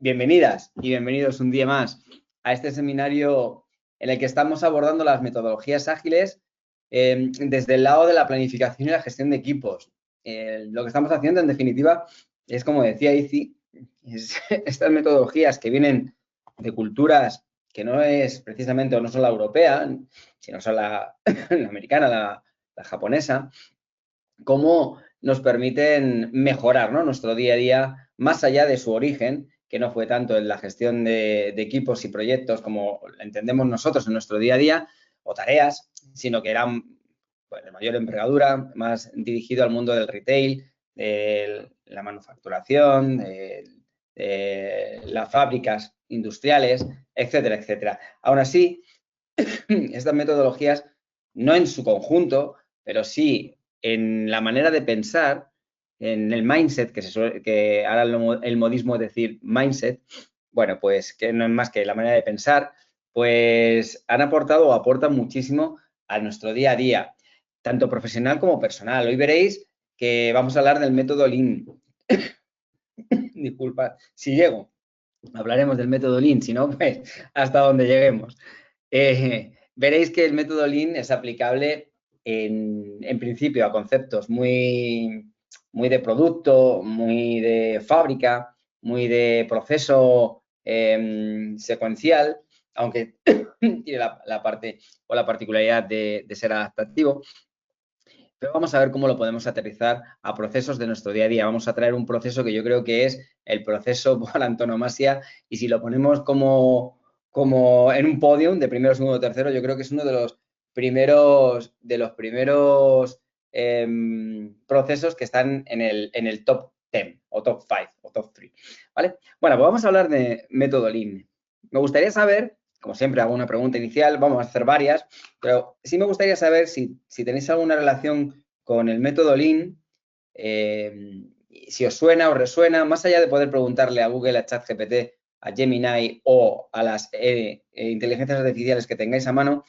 Bienvenidas y bienvenidos un día más a este seminario en el que estamos abordando las metodologías ágiles desde el lado de la planificación y la gestión de equipos. Lo que estamos haciendo, en definitiva, es, como decía Izzy, estas metodologías que vienen de culturas que no es precisamente o no son la europea, sino son la americana, la japonesa, cómo nos permiten mejorar, ¿no?, nuestro día a día más allá de su origen, que no fue tanto en la gestión de equipos y proyectos como entendemos nosotros en nuestro día a día, o tareas, sino que eran de mayor envergadura, más dirigido al mundo del retail, de la manufacturación, de las fábricas industriales, etcétera, etcétera. Aún así, estas metodologías, no en su conjunto, pero sí en la manera de pensar, en el mindset, que ahora el modismo es decir mindset, bueno, pues que no es más que la manera de pensar, pues han aportado o aportan muchísimo a nuestro día a día, tanto profesional como personal. Hoy veréis que vamos a hablar del método Lean. Disculpad, si llego, hablaremos del método Lean, si no, pues hasta donde lleguemos. Veréis que el método Lean es aplicable en principio a conceptos muy de producto, muy de fábrica, muy de proceso secuencial, aunque tiene la parte o la particularidad de ser adaptativo. Pero vamos a ver cómo lo podemos aterrizar a procesos de nuestro día a día. Vamos a traer un proceso que yo creo que es el proceso por antonomasia, y si lo ponemos como en un podium de primero, segundo, tercero, yo creo que es uno de los primeros procesos que están en el top 10 o top 5 o top 3, ¿vale? Bueno, pues vamos a hablar de método Lean. Me gustaría saber, como siempre hago una pregunta inicial, vamos a hacer varias, pero sí me gustaría saber si tenéis alguna relación con el método Lean, si os suena o resuena, más allá de poder preguntarle a Google, a ChatGPT, a Gemini o a las inteligencias artificiales que tengáis a mano,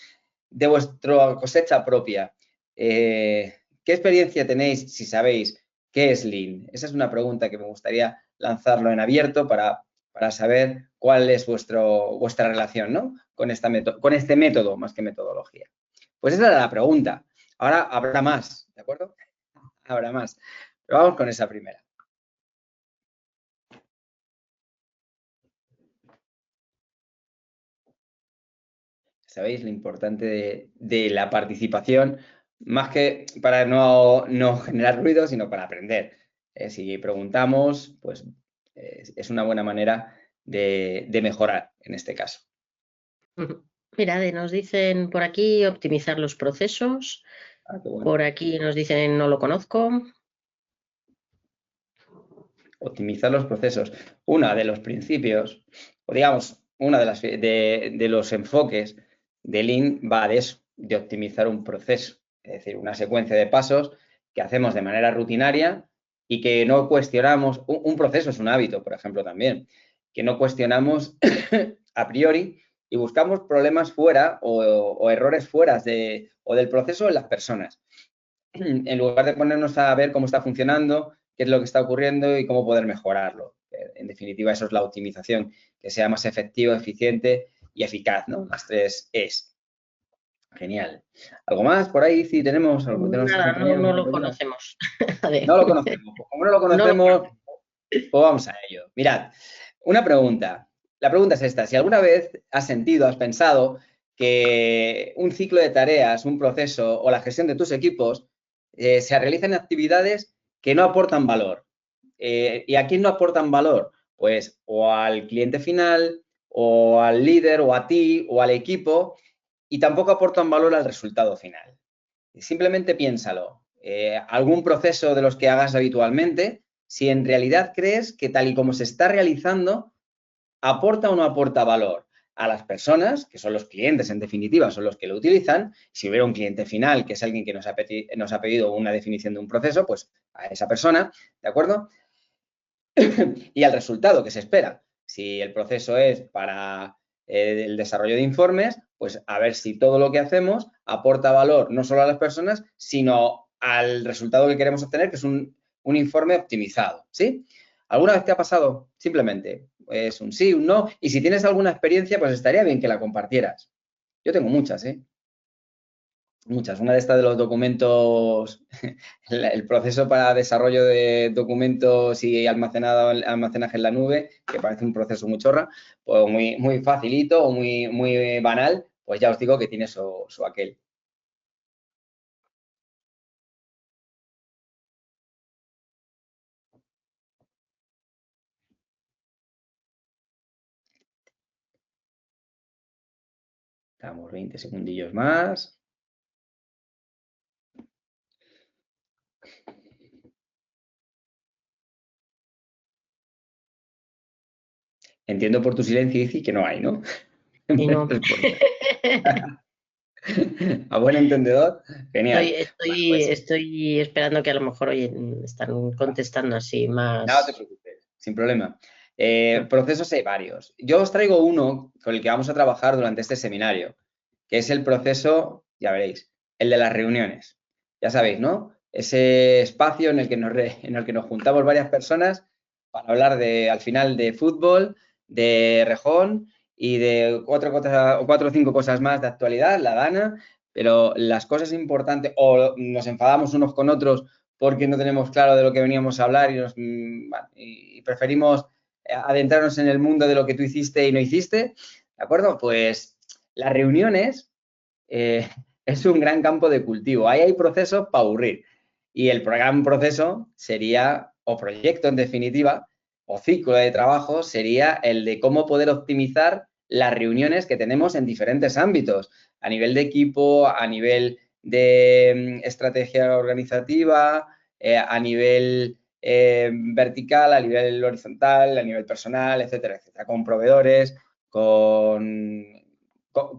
de vuestra cosecha propia. ¿Qué experiencia tenéis si sabéis qué es Lean? Esa es una pregunta que me gustaría lanzarlo en abierto para saber cuál es vuestra relación, ¿no?, con este método, más que metodología. Pues esa era la pregunta. Ahora habrá más, ¿de acuerdo? Habrá más. Pero vamos con esa primera. Sabéis lo importante de la participación, más que para no generar ruido, sino para aprender. Si preguntamos, pues es una buena manera de mejorar en este caso. Mira, nos dicen por aquí optimizar los procesos. Qué bueno. Por aquí nos dicen no lo conozco. Optimizar los procesos. Uno de los principios, o digamos, uno de los enfoques de Lean va de eso, de optimizar un proceso, es decir, una secuencia de pasos que hacemos de manera rutinaria y que no cuestionamos. Un proceso es un hábito, por ejemplo, también, que no cuestionamos a priori y buscamos problemas fuera o errores fuera o del proceso en las personas, en lugar de ponernos a ver cómo está funcionando, qué es lo que está ocurriendo y cómo poder mejorarlo. En definitiva, eso es la optimización, que sea más efectivo, eficiente y eficaz, ¿no? Las 3 Es. Genial. ¿Algo más por ahí? Sí, tenemos algo. Nada, no lo conocemos. No lo conocemos. Pues como no lo conocemos, pues vamos a ello. Mirad, una pregunta. La pregunta es esta. Si alguna vez has pensado que un ciclo de tareas, un proceso o la gestión de tus equipos se realizan actividades que no aportan valor. ¿Y a quién no aportan valor? Pues o al cliente final, o al líder, o a ti, o al equipo, y tampoco aportan valor al resultado final. Simplemente piénsalo. Algún proceso de los que hagas habitualmente, si en realidad crees que tal y como se está realizando, aporta o no aporta valor a las personas, que son los clientes en definitiva, son los que lo utilizan. Si hubiera un cliente final, que es alguien que nos ha pedido una definición de un proceso, pues a esa persona, ¿de acuerdo? Y al resultado que se espera. Si el proceso es para el desarrollo de informes, pues a ver si todo lo que hacemos aporta valor no solo a las personas, sino al resultado que queremos obtener, que es un informe optimizado, ¿sí? ¿Alguna vez te ha pasado? Simplemente, es un sí, un no. Y si tienes alguna experiencia, pues estaría bien que la compartieras. Yo tengo muchas, ¿eh? Muchas. Una de estas de los documentos, el proceso para desarrollo de documentos y almacenaje en la nube, que parece un proceso muy chorra, pues muy facilito o muy banal, pues ya os digo que tiene su aquel. Damos 20 segundillos más. Entiendo por tu silencio, Ici, que no hay, ¿no? Y no. A buen entendedor, genial. Bueno, pues, Estoy esperando que a lo mejor hoy están contestando así no te más. preocupes, sin problema. Procesos hay varios. Yo os traigo uno con el que vamos a trabajar durante este seminario, que es el proceso, ya veréis, el de las reuniones. Ya sabéis, ¿no? Ese espacio en el que nos juntamos varias personas para hablar al final de fútbol, de rejón y de cuatro o cinco cosas más de actualidad, la dana, pero las cosas importantes, o nos enfadamos unos con otros porque no tenemos claro de lo que veníamos a hablar y preferimos adentrarnos en el mundo de lo que tú hiciste y no hiciste, ¿de acuerdo? Pues las reuniones es un gran campo de cultivo. Ahí hay procesos para aburrir. Y el gran proceso sería, o proyecto en definitiva, o ciclo de trabajo, sería el de cómo poder optimizar las reuniones que tenemos en diferentes ámbitos, a nivel de equipo, a nivel de estrategia organizativa, a nivel vertical, a nivel horizontal, a nivel personal, etcétera, etcétera, con proveedores, con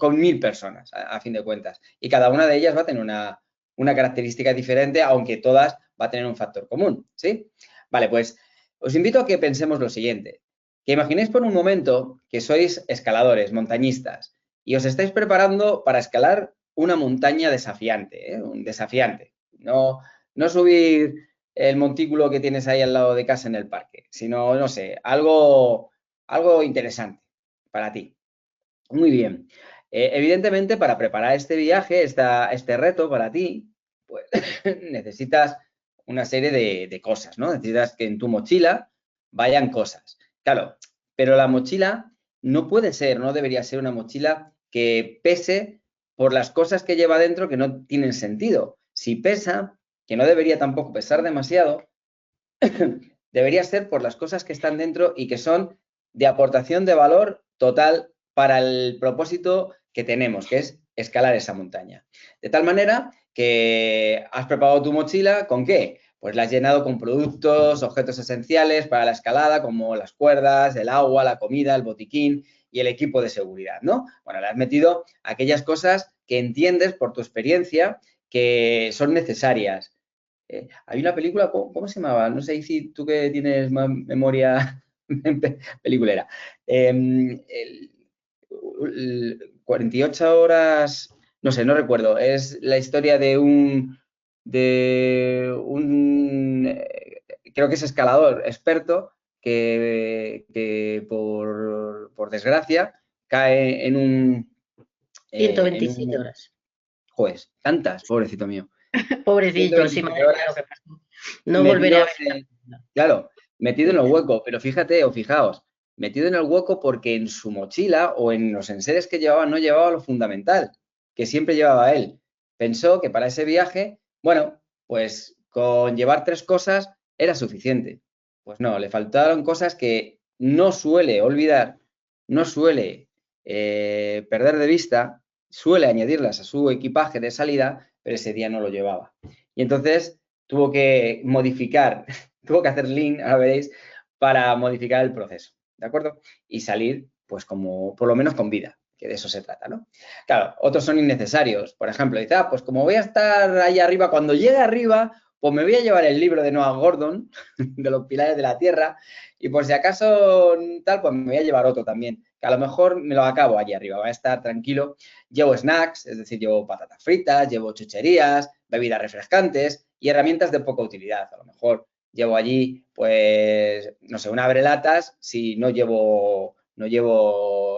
1000 personas, a fin de cuentas. Y cada una de ellas va a tener una característica diferente, aunque todas va a tener un factor común, ¿sí? Vale, pues os invito a que pensemos lo siguiente. Que imaginéis por un momento que sois escaladores, montañistas, y os estáis preparando para escalar una montaña desafiante, ¿eh? Un desafiante. No subir el montículo que tienes ahí al lado de casa en el parque, sino, no sé, algo interesante para ti. Muy bien. Evidentemente, para preparar este viaje, este reto para ti, pues necesitas una serie de cosas, ¿no? Necesitas que en tu mochila vayan cosas. Claro, pero la mochila no puede ser, no debería ser una mochila que pese por las cosas que lleva dentro que no tienen sentido. Si pesa, que no debería tampoco pesar demasiado, debería ser por las cosas que están dentro y que son de aportación de valor total para el propósito que tenemos, que es escalar esa montaña. De tal manera que has preparado tu mochila, ¿con qué? Pues la has llenado con productos, objetos esenciales para la escalada, como las cuerdas, el agua, la comida, el botiquín y el equipo de seguridad, ¿no? Bueno, le has metido aquellas cosas que entiendes por tu experiencia que son necesarias. Hay una película, ¿cómo se llamaba? No sé si tú que tienes más memoria peliculera. El 48 horas, no sé, no recuerdo. Es la historia creo que es escalador experto que por desgracia cae en un... en 127 un horas. joder, tantas, pobrecito mío. Pobrecito, sí, 127 madre mía, lo horas que pasó. No volveré a metido ver. claro, metido en el hueco, pero fíjate o fijaos, metido en el hueco porque en su mochila o en los enseres que llevaba no llevaba lo fundamental, que siempre llevaba él. Pensó que para ese viaje, bueno, pues con llevar 3 cosas era suficiente. Pues no, le faltaron cosas que no suele olvidar, no suele perder de vista, suele añadirlas a su equipaje de salida, pero ese día no lo llevaba. Y entonces tuvo que modificar, tuvo que hacer lean, ahora veréis, para modificar el proceso, ¿de acuerdo? Y salir, pues como, por lo menos con vida, que de eso se trata, ¿no? Claro, otros son innecesarios. Por ejemplo, dice, pues como voy a estar ahí arriba, cuando llegue arriba, pues me voy a llevar el libro de Noah Gordon, de los pilares de la tierra, y por si acaso tal, pues me voy a llevar otro también, que a lo mejor me lo acabo allí arriba, voy a estar tranquilo. Llevo snacks, es decir, llevo patatas fritas, llevo chucherías, bebidas refrescantes y herramientas de poca utilidad. A lo mejor llevo allí, pues, no sé, un abrelatas si no llevo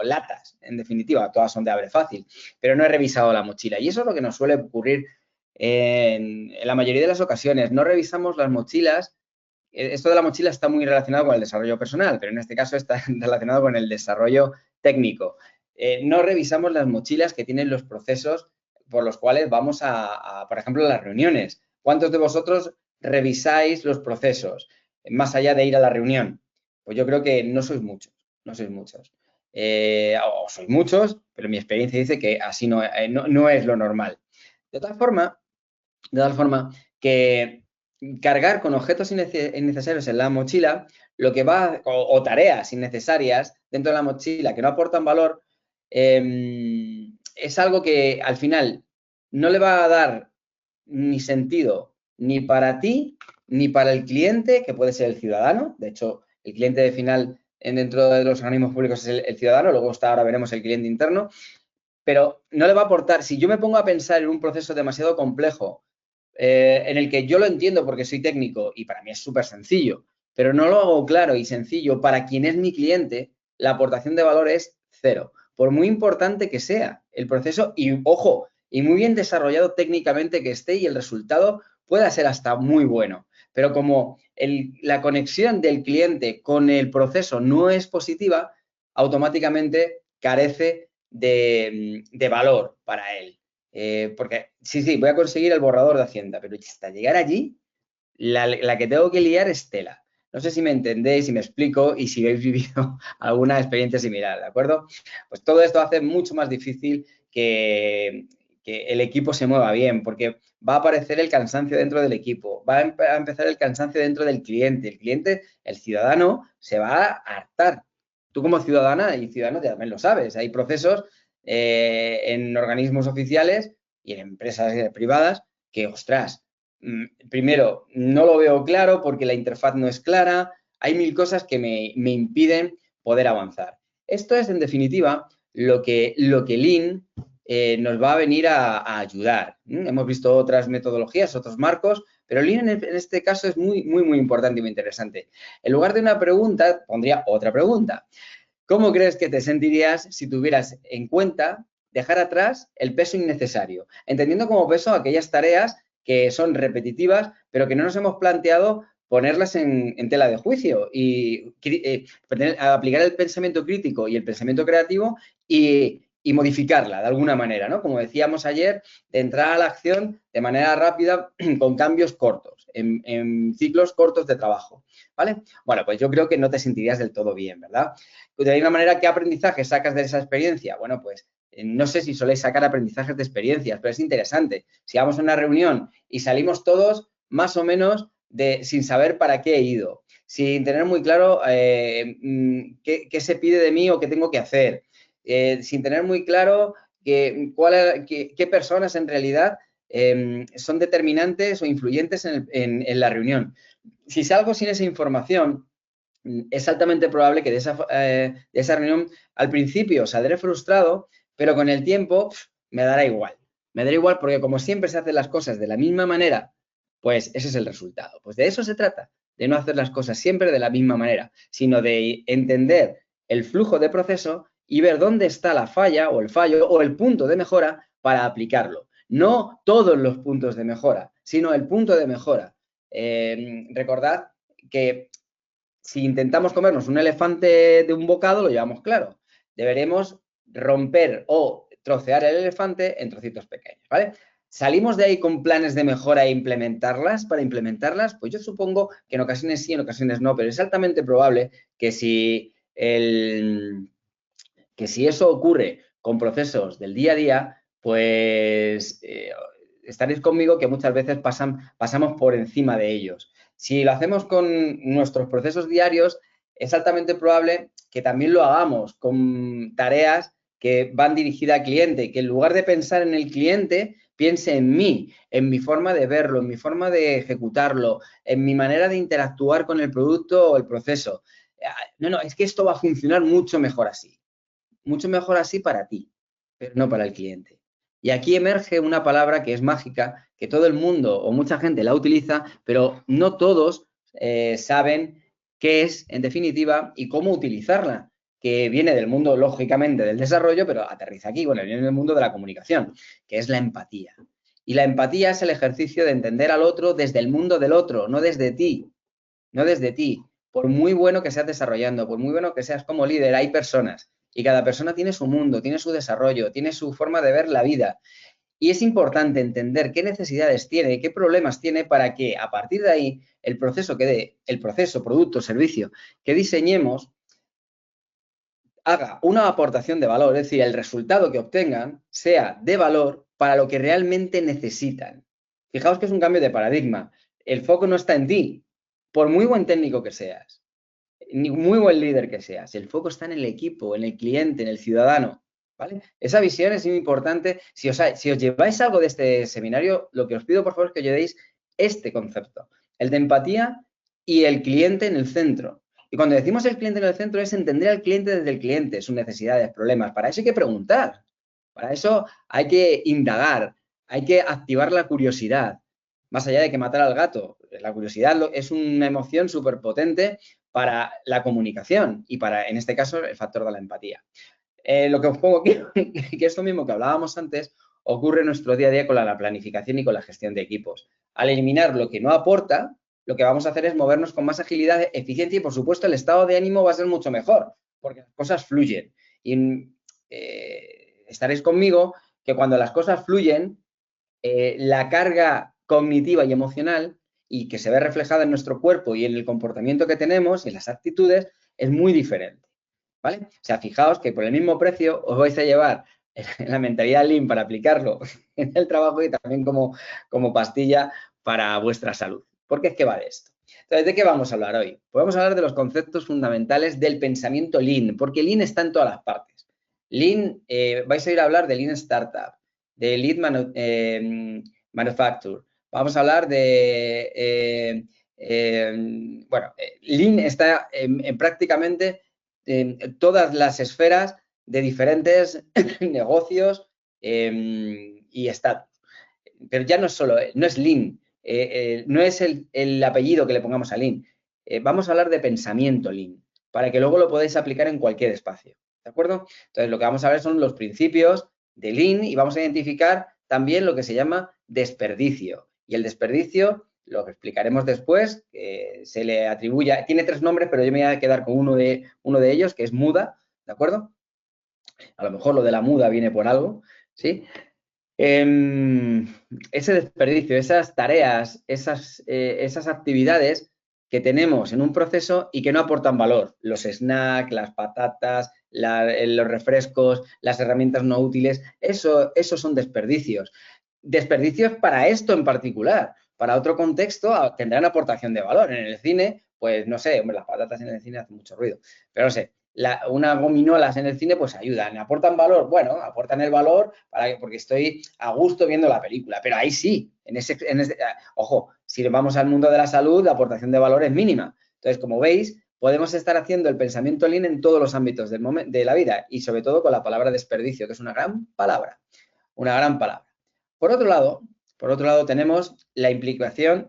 latas, en definitiva, todas son de abre fácil, pero no he revisado la mochila. Y eso es lo que nos suele ocurrir en la mayoría de las ocasiones. No revisamos las mochilas. Esto de la mochila está muy relacionado con el desarrollo personal, pero en este caso está relacionado con el desarrollo técnico. No revisamos las mochilas que tienen los procesos por los cuales vamos por ejemplo, a las reuniones. ¿Cuántos de vosotros revisáis los procesos más allá de ir a la reunión? Pues yo creo que no sois muchos, no sois muchos. O sois muchos, pero mi experiencia dice que así no es lo normal. De tal forma que cargar con objetos innecesarios en la mochila, lo que va, o tareas innecesarias dentro de la mochila que no aportan valor, es algo que al final no le va a dar ni sentido ni para ti ni para el cliente, que puede ser el ciudadano. De hecho, el cliente de final dentro de los organismos públicos es el ciudadano, luego ahora veremos el cliente interno, pero no le va a aportar. Si yo me pongo a pensar en un proceso demasiado complejo, en el que yo lo entiendo porque soy técnico y para mí es súper sencillo, pero no lo hago claro y sencillo para quien es mi cliente, la aportación de valor es cero. Por muy importante que sea el proceso y, ojo, y muy bien desarrollado técnicamente que esté y el resultado pueda ser hasta muy bueno. Pero como la conexión del cliente con el proceso no es positiva, automáticamente carece de valor para él. Porque sí, voy a conseguir el borrador de Hacienda, pero hasta llegar allí, la que tengo que liar es tela. No sé si me entendéis, si me explico y si habéis vivido alguna experiencia similar, ¿de acuerdo? Pues todo esto hace mucho más difícil que el equipo se mueva bien, porque va a aparecer el cansancio dentro del equipo, va a empezar el cansancio dentro del cliente. El cliente, el ciudadano, se va a hartar. Tú como ciudadana y ciudadano también lo sabes, hay procesos en organismos oficiales y en empresas privadas que, ostras, primero, no lo veo claro porque la interfaz no es clara, hay mil cosas que me impiden poder avanzar. Esto es, en definitiva, lo que Lean nos va a venir a ayudar. Hemos visto otras metodologías, otros marcos, pero Lean en este caso es muy importante y muy interesante. En lugar de una pregunta, pondría otra pregunta. ¿Cómo crees que te sentirías si tuvieras en cuenta dejar atrás el peso innecesario? Entendiendo como peso aquellas tareas que son repetitivas, pero que no nos hemos planteado ponerlas en tela de juicio y aplicar el pensamiento crítico y el pensamiento creativo y modificarla de alguna manera, ¿no? Como decíamos ayer, de entrar a la acción de manera rápida con cambios cortos, en ciclos cortos de trabajo, ¿vale? Bueno, pues yo creo que no te sentirías del todo bien, ¿verdad? De la misma manera, ¿qué aprendizaje sacas de esa experiencia? Bueno, pues no sé si soléis sacar aprendizajes de experiencias, pero es interesante. Si vamos a una reunión y salimos todos más o menos sin saber para qué he ido, sin tener muy claro qué se pide de mí o qué tengo que hacer, sin tener muy claro qué personas en realidad son determinantes o influyentes en la reunión. Si salgo sin esa información, es altamente probable que de esa reunión al principio saldré frustrado, pero con el tiempo me dará igual. Me dará igual porque como siempre se hacen las cosas de la misma manera, pues ese es el resultado. Pues de eso se trata, de no hacer las cosas siempre de la misma manera, sino de entender el flujo de proceso y ver dónde está la falla o el fallo o el punto de mejora para aplicarlo. No todos los puntos de mejora, sino el punto de mejora. Recordad que si intentamos comernos un elefante de un bocado, lo llevamos claro. Deberemos romper o trocear el elefante en trocitos pequeños, ¿vale? ¿Salimos de ahí con planes de mejora e implementarlas? Para implementarlas, pues yo supongo que en ocasiones sí, en ocasiones no, pero es altamente probable que si eso ocurre con procesos del día a día, pues estaréis conmigo que muchas veces pasamos por encima de ellos. Si lo hacemos con nuestros procesos diarios, es altamente probable que también lo hagamos con tareas que van dirigidas al cliente, que en lugar de pensar en el cliente, piense en mí, en mi forma de verlo, en mi forma de ejecutarlo, en mi manera de interactuar con el producto o el proceso. No, es que esto va a funcionar mucho mejor así para ti, pero no para el cliente. Y aquí emerge una palabra que es mágica, que todo el mundo o mucha gente la utiliza, pero no todos saben qué es, en definitiva, y cómo utilizarla, que viene del mundo, lógicamente, del desarrollo, pero aterriza aquí, bueno, viene del mundo de la comunicación, que es la empatía. Y la empatía es el ejercicio de entender al otro desde el mundo del otro, no desde ti, no desde ti. Por muy bueno que seas desarrollando, por muy bueno que seas como líder, hay personas y cada persona tiene su mundo, tiene su desarrollo, tiene su forma de ver la vida. Y es importante entender qué necesidades tiene, qué problemas tiene para que a partir de ahí el proceso, producto, servicio que diseñemos haga una aportación de valor, es decir, el resultado que obtengan sea de valor para lo que realmente necesitan. Fijaos que es un cambio de paradigma. El foco no está en ti, por muy buen técnico que seas, ni muy buen líder que seas. El foco está en el equipo, en el cliente, en el ciudadano. ¿Vale? Esa visión es muy importante. Si os lleváis algo de este seminario, lo que os pido por favor es que os llevéis este concepto, el de empatía y el cliente en el centro. Y cuando decimos el cliente en el centro es entender al cliente desde el cliente, sus necesidades, problemas. Para eso hay que preguntar, para eso hay que indagar, hay que activar la curiosidad. Más allá de que matar al gato, la curiosidad es una emoción súper potente para la comunicación y para, en este caso, el factor de la empatía. Lo que os pongo aquí, que esto mismo que hablábamos antes, ocurre en nuestro día a día con la planificación y con la gestión de equipos. Al eliminar lo que no aporta, lo que vamos a hacer es movernos con más agilidad, eficiencia y, por supuesto, el estado de ánimo va a ser mucho mejor, porque las cosas fluyen. Y estaréis conmigo que cuando las cosas fluyen, la carga cognitiva y emocional y que se ve reflejada en nuestro cuerpo y en el comportamiento que tenemos y en las actitudes es muy diferente, ¿vale? O sea, fijaos que por el mismo precio os vais a llevar la mentalidad Lean para aplicarlo en el trabajo y también como pastilla para vuestra salud. Porque es que va de esto. Entonces, ¿de qué vamos a hablar hoy? Pues vamos a hablar de los conceptos fundamentales del pensamiento Lean, porque Lean está en todas las partes. Lean, vais a ir a hablar de Lean Startup, de Lean Manufacture. Vamos a hablar de, Lean está en prácticamente en todas las esferas de diferentes negocios y estatus. Pero ya no es solo, no es Lean, no es el apellido que le pongamos a Lean. Vamos a hablar de pensamiento Lean, para que luego lo podáis aplicar en cualquier espacio. ¿De acuerdo? Entonces, lo que vamos a ver son los principios de Lean y vamos a identificar también lo que se llama desperdicio. Y el desperdicio, lo que explicaremos después, que se le atribuye, tiene 3 nombres, pero yo me voy a quedar con uno de ellos, que es muda, ¿de acuerdo? A lo mejor lo de la muda viene por algo, ¿sí? Ese desperdicio, esas tareas, esas actividades que tenemos en un proceso y que no aportan valor. Los snacks, las patatas, los refrescos, las herramientas no útiles, esos son desperdicios. Desperdicios para esto en particular. Para otro contexto tendrán aportación de valor. En el cine, pues no sé, hombre, las patatas en el cine hacen mucho ruido, pero no sé, unas gominolas en el cine pues ayudan, aportan valor, bueno, aportan el valor porque estoy a gusto viendo la película, pero ahí sí, ojo, si vamos al mundo de la salud, la aportación de valor es mínima. Entonces, como veis, podemos estar haciendo el pensamiento Lean en todos los ámbitos de la vida y sobre todo con la palabra desperdicio, que es una gran palabra, una gran palabra. Por otro lado tenemos la implementación,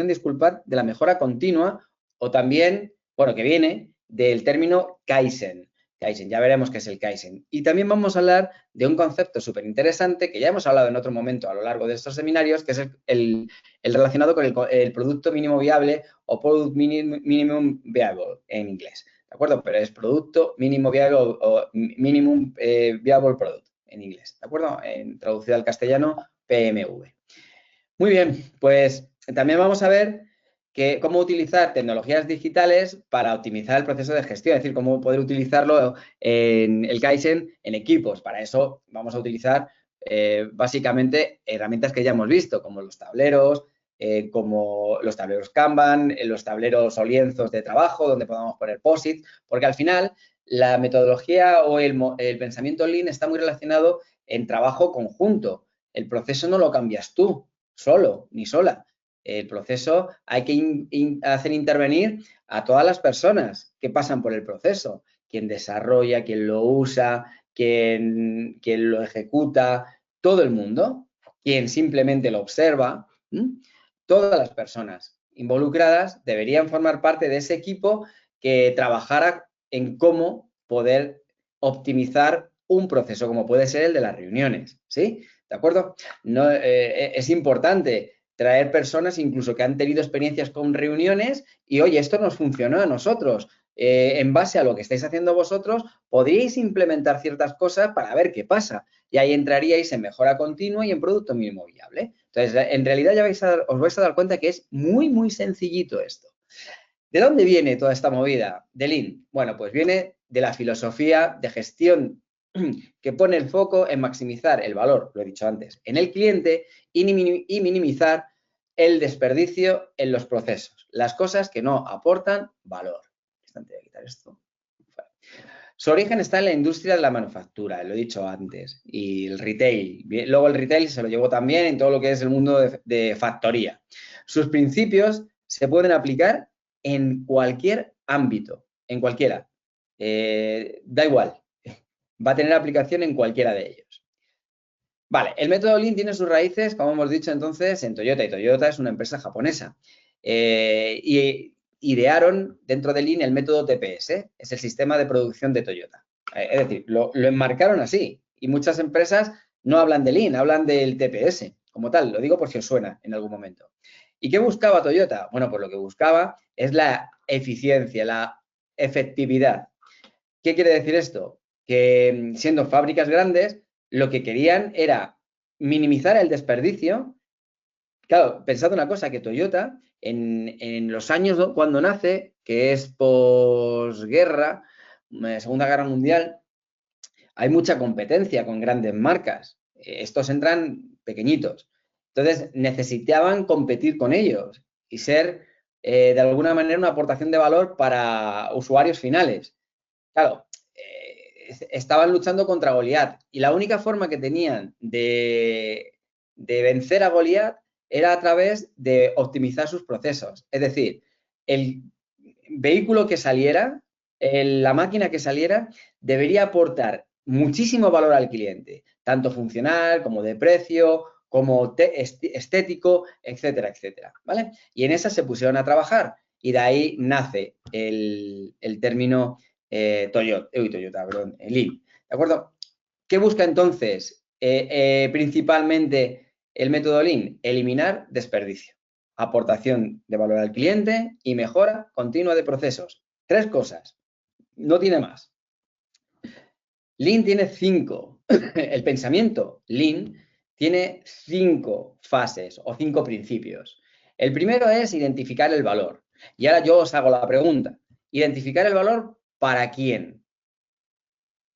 disculpad, de la mejora continua o también, bueno, que viene del término Kaizen. Kaizen, ya veremos qué es el Kaizen. Y también vamos a hablar de un concepto súper interesante que ya hemos hablado en otro momento a lo largo de estos seminarios, que es el relacionado con el producto mínimo viable o Product Minimum Viable en inglés. ¿De acuerdo? Pero es producto mínimo viable o Minimum Viable Product en inglés. ¿De acuerdo? Traducido al castellano, PMV. Muy bien, pues también vamos a ver cómo utilizar tecnologías digitales para optimizar el proceso de gestión, es decir, cómo poder utilizarlo en el Kaizen en equipos. Para eso vamos a utilizar básicamente herramientas que ya hemos visto, como los tableros, como los tableros Kanban, los tableros o lienzos de trabajo, donde podamos poner POSIT, porque al final la metodología o el pensamiento Lean está muy relacionado en trabajo conjunto. El proceso no lo cambias tú solo ni sola. El proceso hay que hacer intervenir a todas las personas que pasan por el proceso, quien desarrolla, quien lo usa, quien lo ejecuta, todo el mundo, quien simplemente lo observa, todas las personas involucradas deberían formar parte de ese equipo que trabajara en cómo poder optimizar un proceso, como puede ser el de las reuniones, ¿sí? ¿De acuerdo? No, es importante traer personas incluso que han tenido experiencias con reuniones y, oye, esto nos funcionó a nosotros. En base a lo que estáis haciendo vosotros, podríais implementar ciertas cosas para ver qué pasa. Y ahí entraríais en mejora continua y en producto mínimo viable. Entonces, en realidad ya os vais a dar cuenta que es muy, muy sencillito esto. ¿De dónde viene toda esta movida de Lean? Bueno, pues viene de la filosofía de gestión que pone el foco en maximizar el valor, lo he dicho antes, en el cliente y minimizar el desperdicio en los procesos, las cosas que no aportan valor. Voy a quitar esto. Su origen está en la industria de la manufactura, lo he dicho antes, y el retail. Luego el retail se lo llevó también en todo lo que es el mundo de factoría. Sus principios se pueden aplicar en cualquier ámbito, en cualquiera. Da igual, va a tener aplicación en cualquiera de ellos. Vale, el método Lean tiene sus raíces, como hemos dicho entonces, en Toyota, y Toyota es una empresa japonesa. Y idearon dentro de Lean el método TPS, es el sistema de producción de Toyota. Es decir, lo enmarcaron así. Y muchas empresas no hablan de Lean, hablan del TPS como tal. Lo digo por si os suena en algún momento. ¿Y qué buscaba Toyota? Bueno, pues lo que buscaba es la eficiencia, la efectividad. ¿Qué quiere decir esto? Que siendo fábricas grandes, lo que querían era minimizar el desperdicio. Claro, pensad una cosa, que Toyota, en los años cuando nace, que es posguerra, Segunda Guerra Mundial, hay mucha competencia con grandes marcas. Estos entran pequeñitos. Entonces, necesitaban competir con ellos y ser, de alguna manera, una aportación de valor para usuarios finales. Claro, estaban luchando contra Goliat y la única forma que tenían de vencer a Goliat era a través de optimizar sus procesos. Es decir, el vehículo que saliera, la máquina que saliera, debería aportar muchísimo valor al cliente, tanto funcional como de precio, como estético, etcétera, etcétera. ¿Vale? Y en esa se pusieron a trabajar y de ahí nace el término Toyota, perdón, Lean. ¿De acuerdo? ¿Qué busca entonces principalmente el método Lean? Eliminar desperdicio, aportación de valor al cliente y mejora continua de procesos. 3 cosas, no tiene más. Lean tiene 5. El pensamiento Lean tiene 5 fases o 5 principios. El primero es identificar el valor. Y ahora yo os hago la pregunta. ¿Identificar el valor para quién?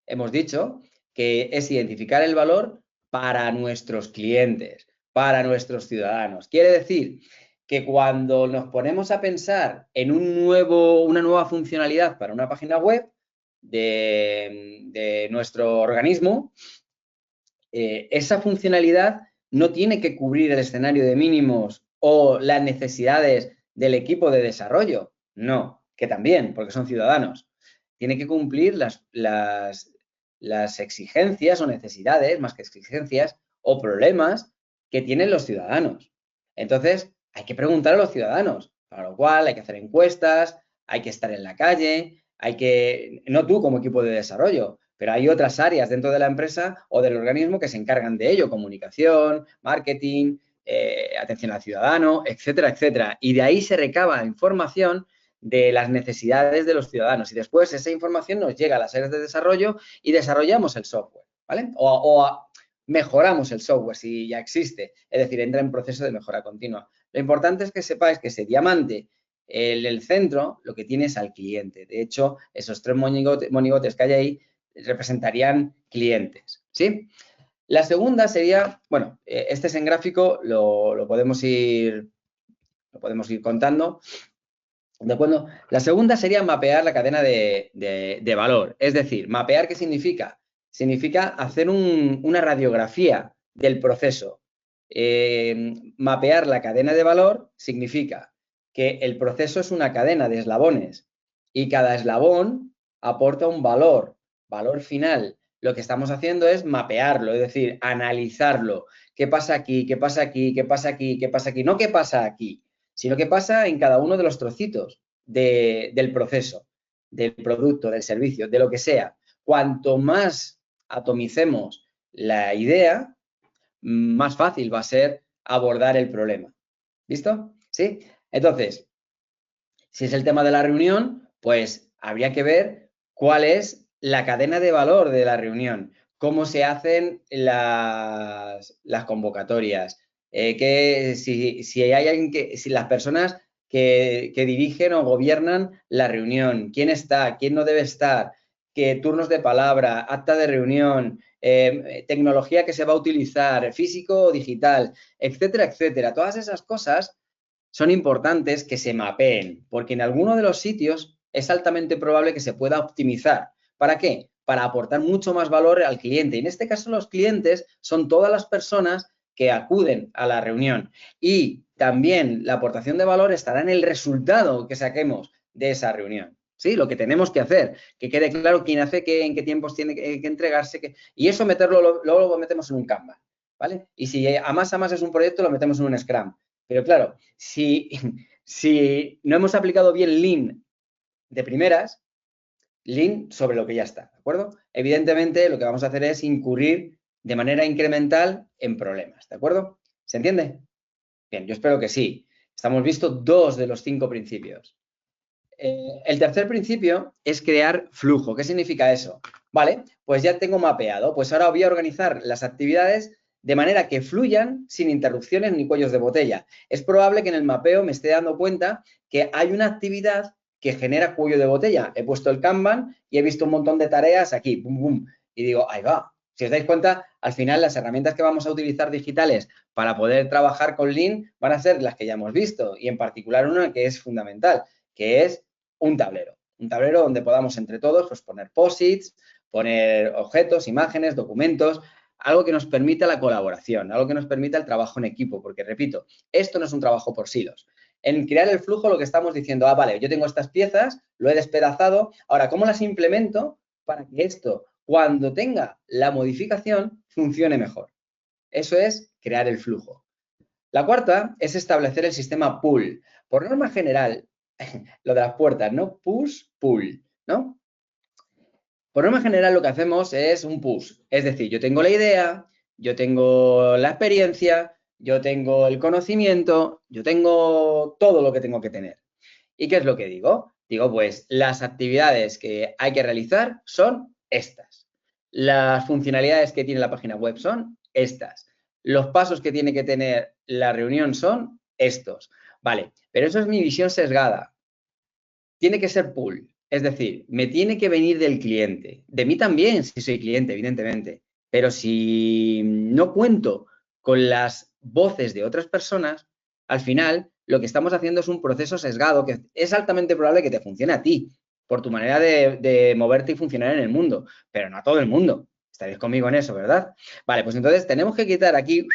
Hemos dicho que es identificar el valor para nuestros clientes, para nuestros ciudadanos. Quiere decir que cuando nos ponemos a pensar en una nueva funcionalidad para una página web de nuestro organismo, esa funcionalidad no tiene que cubrir el escenario de mínimos o las necesidades del equipo de desarrollo. No, que también, porque son ciudadanos. Tiene que cumplir las exigencias o necesidades, más que exigencias, o problemas que tienen los ciudadanos. Entonces, hay que preguntar a los ciudadanos, para lo cual hay que hacer encuestas, hay que estar en la calle, no tú como equipo de desarrollo, pero hay otras áreas dentro de la empresa o del organismo que se encargan de ello, comunicación, marketing, atención al ciudadano, etcétera, etcétera. Y de ahí se recaba información de las necesidades de los ciudadanos y después esa información nos llega a las áreas de desarrollo y desarrollamos el software, ¿vale? O mejoramos el software si ya existe, es decir, entra en proceso de mejora continua. Lo importante es que sepáis que ese diamante, el centro, lo que tiene es al cliente. De hecho, esos 3 monigotes que hay ahí representarían clientes, ¿sí? La segunda sería, bueno, este es en gráfico, lo podemos ir contando. ¿De acuerdo? La segunda sería mapear la cadena de valor. Es decir, mapear, ¿qué significa? Significa hacer una radiografía del proceso. Mapear la cadena de valor significa que el proceso es una cadena de eslabones y cada eslabón aporta un valor final. Lo que estamos haciendo es mapearlo, es decir, analizarlo. ¿Qué pasa aquí? ¿Qué pasa aquí? ¿Qué pasa aquí? ¿Qué pasa aquí? No qué pasa aquí, sino que pasa en cada uno de los trocitos del proceso, del producto, del servicio, de lo que sea. Cuanto más atomicemos la idea, más fácil va a ser abordar el problema. ¿Listo? ¿Sí? Entonces, si es el tema de la reunión, pues habría que ver cuál es la cadena de valor de la reunión, cómo se hacen las convocatorias, si hay alguien si las personas que dirigen o gobiernan la reunión, quién está, quién no debe estar, qué turnos de palabra, acta de reunión, tecnología que se va a utilizar, físico o digital, etcétera, etcétera. Todas esas cosas son importantes que se mapeen, porque en alguno de los sitios es altamente probable que se pueda optimizar. ¿Para qué? Para aportar mucho más valor al cliente. Y en este caso los clientes son todas las personas que acuden a la reunión. Y también la aportación de valor estará en el resultado que saquemos de esa reunión. ¿Sí? Lo que tenemos que hacer, que quede claro quién hace qué, en qué tiempos tiene que entregarse, y eso meterlo, luego lo metemos en un Kanban, ¿vale? Y si a más es un proyecto, lo metemos en un Scrum. Pero claro, si no hemos aplicado bien Lean de primeras, Lean sobre lo que ya está, ¿de acuerdo? Evidentemente, lo que vamos a hacer es incurrir de manera incremental en problemas, ¿de acuerdo? ¿Se entiende? Bien, yo espero que sí. Estamos visto 2 de los 5 principios. El tercer principio es crear flujo. ¿Qué significa eso? Vale, pues ya tengo mapeado. Pues ahora voy a organizar las actividades de manera que fluyan sin interrupciones ni cuellos de botella. Es probable que en el mapeo me esté dando cuenta que hay una actividad que genera cuello de botella. He puesto el Kanban y he visto un montón de tareas aquí, bum, bum, y digo, ahí va. Si os dais cuenta, al final las herramientas que vamos a utilizar digitales para poder trabajar con Lean van a ser las que ya hemos visto, y en particular una que es fundamental, que es un tablero donde podamos entre todos pues, poner posits, poner objetos, imágenes, documentos, algo que nos permita la colaboración, algo que nos permita el trabajo en equipo, porque repito, esto no es un trabajo por silos. En crear el flujo lo que estamos diciendo, vale, yo tengo estas piezas, lo he despedazado, ahora, ¿cómo las implemento para que esto, cuando tenga la modificación, funcione mejor? Eso es crear el flujo. La cuarta es establecer el sistema pull. Por norma general, lo de las puertas, ¿no? Push, pull, ¿no? Por norma general lo que hacemos es un push. Es decir, yo tengo la idea, yo tengo la experiencia, yo tengo el conocimiento, yo tengo todo lo que tengo que tener. ¿Y qué es lo que digo? Digo, pues las actividades que hay que realizar son estas. Las funcionalidades que tiene la página web son estas. Los pasos que tiene que tener la reunión son estos. Vale, pero eso es mi visión sesgada. Tiene que ser pull. Es decir, me tiene que venir del cliente. De mí también, si soy cliente, evidentemente. Pero si no cuento con las voces de otras personas, al final lo que estamos haciendo es un proceso sesgado que es altamente probable que te funcione a ti, por tu manera de moverte y funcionar en el mundo, pero no a todo el mundo. Estaréis conmigo en eso, ¿verdad? Vale, pues entonces tenemos que quitar aquí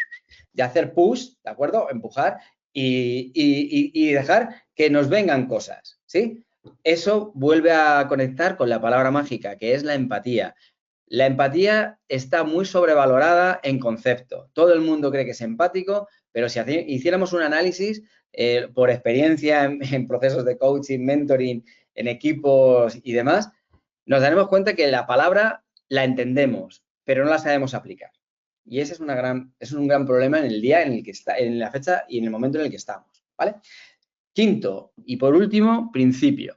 de hacer push, ¿de acuerdo? Empujar y dejar que nos vengan cosas, ¿sí? Eso vuelve a conectar con la palabra mágica, que es la empatía. La empatía está muy sobrevalorada en concepto. Todo el mundo cree que es empático, pero si hiciéramos un análisis por experiencia en procesos de coaching, mentoring, en equipos y demás, nos daremos cuenta que la palabra la entendemos, pero no la sabemos aplicar. Y ese es un gran problema en el día en el que está, en la fecha y en el momento en el que estamos, ¿vale? Quinto, y por último, principio.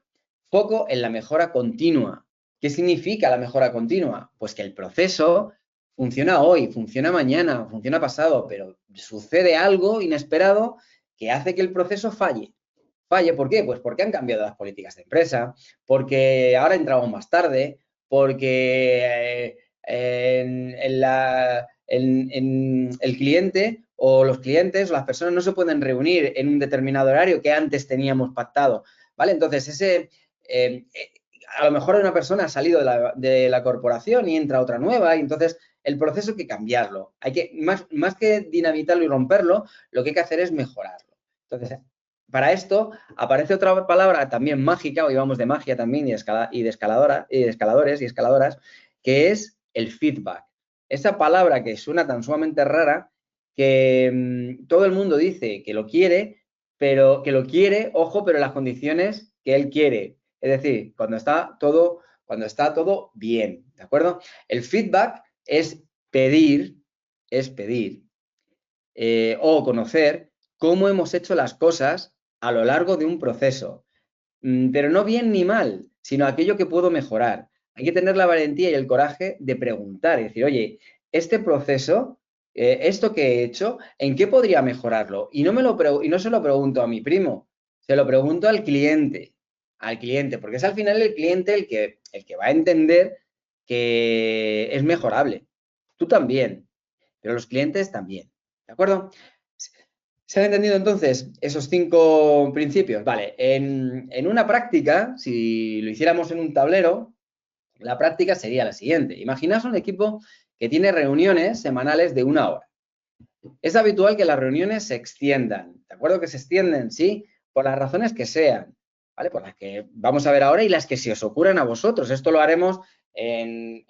Foco en la mejora continua. ¿Qué significa la mejora continua? Pues que el proceso funciona hoy, funciona mañana, funciona pasado, pero sucede algo inesperado que hace que el proceso falle. ¿Falle por qué? Pues porque han cambiado las políticas de empresa, porque ahora entramos más tarde, porque el cliente o los clientes o las personas no se pueden reunir en un determinado horario que antes teníamos pactado, ¿vale? Entonces, a lo mejor una persona ha salido de la corporación y entra otra nueva y entonces el proceso hay que cambiarlo. Hay que, más que dinamitarlo y romperlo, lo que hay que hacer es mejorarlo. Entonces, para esto aparece otra palabra también mágica, hoy vamos de magia también y de escaladores y escaladoras, que es el feedback. Esa palabra que suena tan sumamente rara que todo el mundo dice que lo quiere, pero que lo quiere, ojo, pero en las condiciones que él quiere. Es decir, cuando está todo bien, ¿de acuerdo? El feedback es pedir, o conocer cómo hemos hecho las cosas a lo largo de un proceso. Pero no bien ni mal, sino aquello que puedo mejorar. Hay que tener la valentía y el coraje de preguntar y decir, oye, este proceso, esto que he hecho, ¿en qué podría mejorarlo? Y no se lo pregunto a mi primo, se lo pregunto al cliente, porque es al final el cliente el que va a entender que es mejorable. Tú también, pero los clientes también, ¿de acuerdo? ¿Se han entendido entonces esos 5 principios? Vale, en una práctica, si lo hiciéramos en un tablero, la práctica sería la siguiente. Imaginaos un equipo que tiene reuniones semanales de 1 hora. Es habitual que las reuniones se extiendan, ¿de acuerdo? Que se extienden, sí, por las razones que sean, ¿vale? Por las que vamos a ver ahora y las que se os ocurran a vosotros. Esto lo haremos en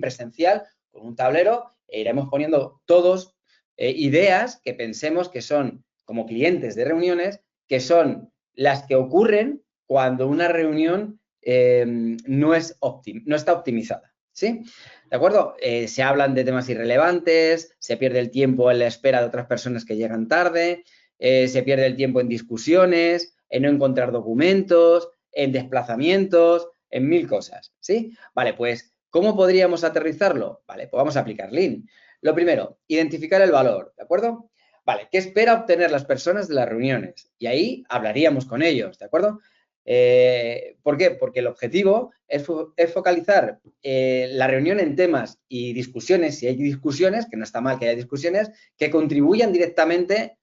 presencial con un tablero e iremos poniendo todos ideas que pensemos que son, como clientes de reuniones, que son las que ocurren cuando una reunión no está optimizada, ¿sí? ¿De acuerdo? Se hablan de temas irrelevantes, se pierde el tiempo en la espera de otras personas que llegan tarde, se pierde el tiempo en discusiones, en no encontrar documentos, en desplazamientos, en 1000 cosas, ¿sí? Vale, pues, ¿cómo podríamos aterrizarlo? Vale, pues vamos a aplicar Lean. Lo primero, identificar el valor, ¿de acuerdo? Vale, ¿qué espera obtener las personas de las reuniones? Y ahí hablaríamos con ellos, ¿de acuerdo? ¿Por qué? Porque el objetivo es focalizar la reunión en temas y discusiones, si hay discusiones, que no está mal que haya discusiones, que contribuyan directamente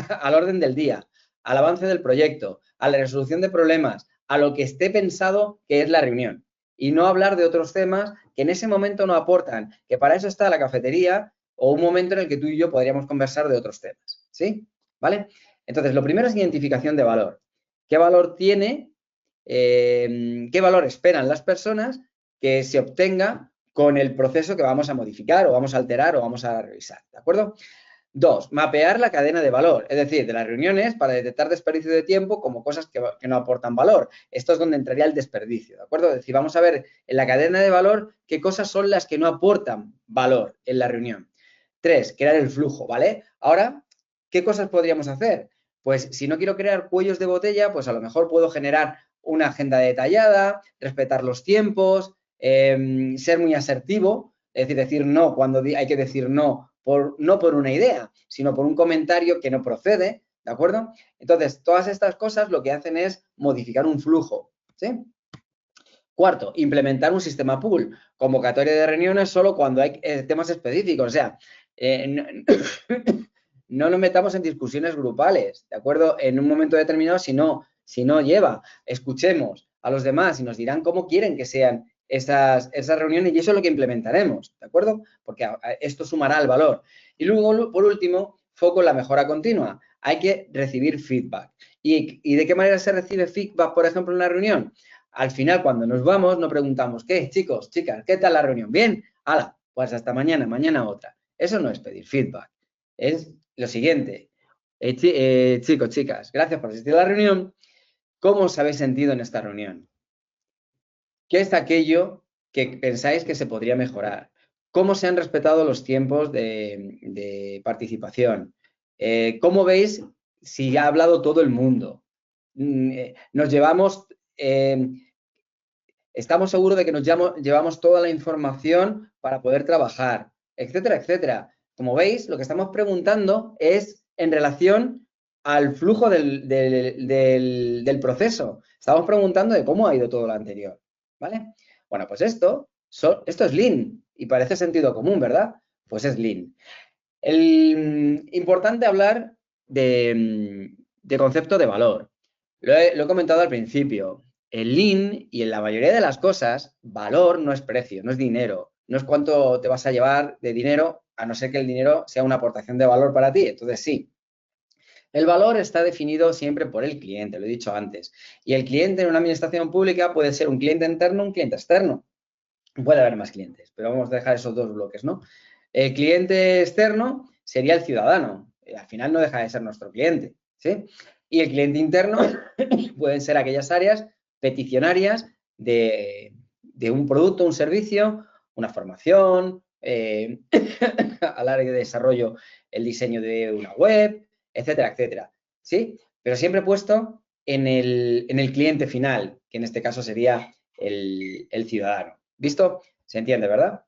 al orden del día, al avance del proyecto, a la resolución de problemas, a lo que esté pensado que es la reunión. Y no hablar de otros temas que en ese momento no aportan, que para eso está la cafetería o un momento en el que tú y yo podríamos conversar de otros temas. ¿Sí? ¿Vale? Entonces, lo primero es identificación de valor. ¿Qué valor tiene? ¿Qué valor esperan las personas que se obtenga con el proceso que vamos a modificar o vamos a alterar o vamos a revisar? ¿De acuerdo? 2, mapear la cadena de valor, es decir, de las reuniones para detectar desperdicio de tiempo como cosas que no aportan valor. Esto es donde entraría el desperdicio, ¿de acuerdo? Es decir, vamos a ver en la cadena de valor qué cosas son las que no aportan valor en la reunión. 3, crear el flujo, ¿vale? Ahora, ¿qué cosas podríamos hacer? Pues si no quiero crear cuellos de botella, pues a lo mejor puedo generar una agenda detallada, respetar los tiempos, ser muy asertivo, es decir no cuando hay que decir no por una idea, sino por un comentario que no procede, ¿de acuerdo? Entonces, todas estas cosas lo que hacen es modificar un flujo, ¿sí? Cuarto, implementar un sistema pool, convocatoria de reuniones solo cuando hay temas específicos, o sea, no nos metamos en discusiones grupales, ¿de acuerdo? En un momento determinado, si no lleva, escuchemos a los demás y nos dirán cómo quieren que sean esas reuniones y eso es lo que implementaremos, ¿de acuerdo? Porque esto sumará al valor. Y luego, por último, foco en la mejora continua. Hay que recibir feedback. ¿Y de qué manera se recibe feedback, por ejemplo, en una reunión? Al final, cuando nos vamos, no preguntamos, ¿qué, chicos, chicas? ¿Qué tal la reunión? ¿Bien? ¡Hala! Pues hasta mañana, mañana otra. Eso no es pedir feedback. Es lo siguiente. Chicos, chicas, gracias por asistir a la reunión. ¿Cómo os habéis sentido en esta reunión? ¿Qué es aquello que pensáis que se podría mejorar? ¿Cómo se han respetado los tiempos de participación? ¿Cómo veis si ha hablado todo el mundo? Nos llevamos... estamos seguros de que nos llevamos toda la información para poder trabajar, etcétera, etcétera. Como veis, lo que estamos preguntando es en relación al flujo del proceso. Estamos preguntando de cómo ha ido todo lo anterior, ¿vale? Bueno, pues esto es Lean y parece sentido común, ¿verdad? Pues es Lean. Importante hablar de concepto de valor. Lo he comentado al principio. El Lean y en la mayoría de las cosas, valor no es precio, no es dinero, no es cuánto te vas a llevar de dinero, a no ser que el dinero sea una aportación de valor para ti. Entonces, sí. El valor está definido siempre por el cliente, lo he dicho antes. Y el cliente en una administración pública puede ser un cliente interno o un cliente externo. Puede haber más clientes, pero vamos a dejar esos dos bloques, ¿no? El cliente externo sería el ciudadano, al final no deja de ser nuestro cliente, ¿sí? Y el cliente interno pueden ser aquellas áreas peticionarias de un producto, un servicio, una formación, al área de desarrollo, el diseño de una web, etcétera, etcétera, ¿sí? Pero siempre puesto en el cliente final, que en este caso sería el ciudadano. ¿Visto? ¿Se entiende, verdad?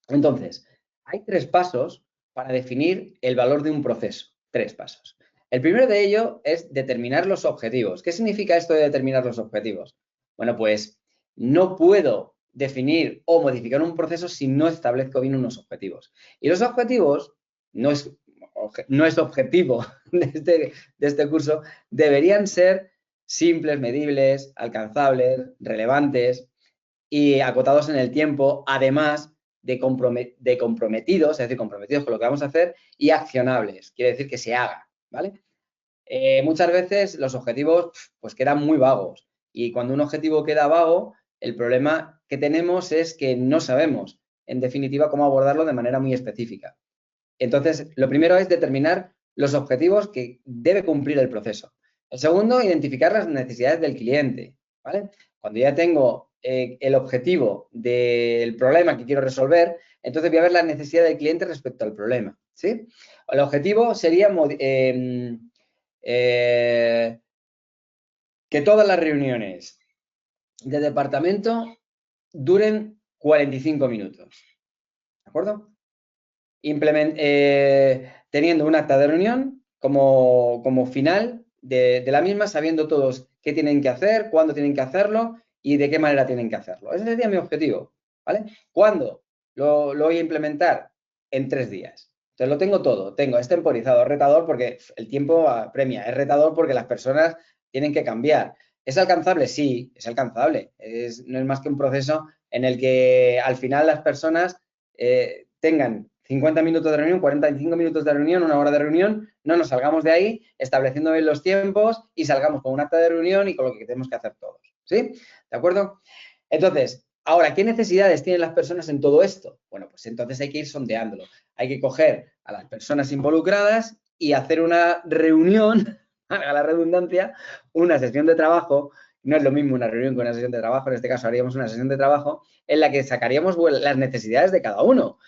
Entonces, hay 3 pasos para definir el valor de un proceso. 3 pasos. El primero de ello es determinar los objetivos. ¿Qué significa esto de determinar los objetivos? Bueno, pues no puedo definir o modificar un proceso si no establezco bien unos objetivos. Y los objetivos, no es objetivo de este curso, deberían ser simples, medibles, alcanzables, relevantes y acotados en el tiempo, además de comprometidos, es decir, comprometidos con lo que vamos a hacer, y accionables, quiere decir que se haga, ¿vale? Muchas veces los objetivos pues quedan muy vagos y cuando un objetivo queda vago, el problema que tenemos es que no sabemos, en definitiva, cómo abordarlo de manera muy específica. Entonces, lo primero es determinar los objetivos que debe cumplir el proceso. El segundo, identificar las necesidades del cliente, ¿vale? Cuando ya tengo el objetivo del problema que quiero resolver, entonces voy a ver la necesidad del cliente respecto al problema, ¿sí? El objetivo sería que todas las reuniones de departamento duren 45 minutos, ¿de acuerdo? Teniendo un acta de reunión como final de la misma, sabiendo todos qué tienen que hacer, cuándo tienen que hacerlo y de qué manera tienen que hacerlo. Ese sería mi objetivo, ¿vale? ¿Cuándo? Lo voy a implementar en 3 días. Entonces lo tengo todo, es temporizado, es retador porque el tiempo apremia, es retador porque las personas tienen que cambiar. ¿Es alcanzable? Sí, es alcanzable. No es más que un proceso en el que al final las personas tengan 50 minutos de reunión, 45 minutos de reunión, 1 hora de reunión, no nos salgamos de ahí, estableciendo bien los tiempos y salgamos con un acta de reunión y con lo que tenemos que hacer todos, ¿sí? ¿De acuerdo? Entonces, ahora, ¿qué necesidades tienen las personas en todo esto? Bueno, pues entonces hay que ir sondeándolo. Hay que coger a las personas involucradas y hacer una reunión, a la redundancia, una sesión de trabajo. No es lo mismo una reunión que una sesión de trabajo, en este caso haríamos una sesión de trabajo en la que sacaríamos las necesidades de cada uno.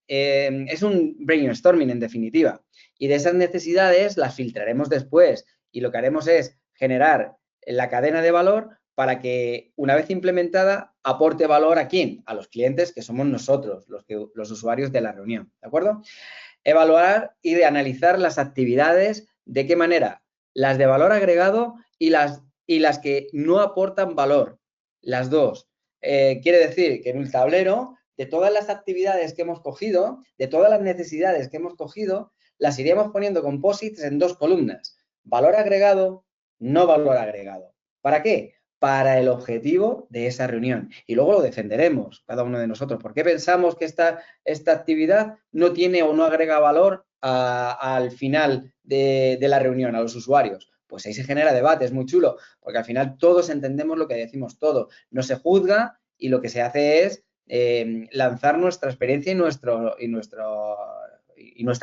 Es un brainstorming en definitiva. Y de esas necesidades las filtraremos después y lo que haremos es generar la cadena de valor para que una vez implementada aporte valor a quién, a los clientes que somos nosotros, los usuarios de la reunión, ¿de acuerdo? Evaluar y analizar las actividades, ¿de qué manera? Las de valor agregado y las que no aportan valor, las dos. Quiere decir que en un tablero de todas las actividades que hemos cogido, de todas las necesidades que hemos cogido, las iríamos poniendo composites en 2 columnas. Valor agregado, no valor agregado. ¿Para qué? Para el objetivo de esa reunión. Y luego lo defenderemos, cada uno de nosotros. ¿Por qué pensamos que esta actividad no tiene o no agrega valor al final de la reunión, a los usuarios? Pues ahí se genera debate, es muy chulo, porque al final todos entendemos lo que decimos todo. No se juzga y lo que se hace es lanzar nuestra experiencia y nuestra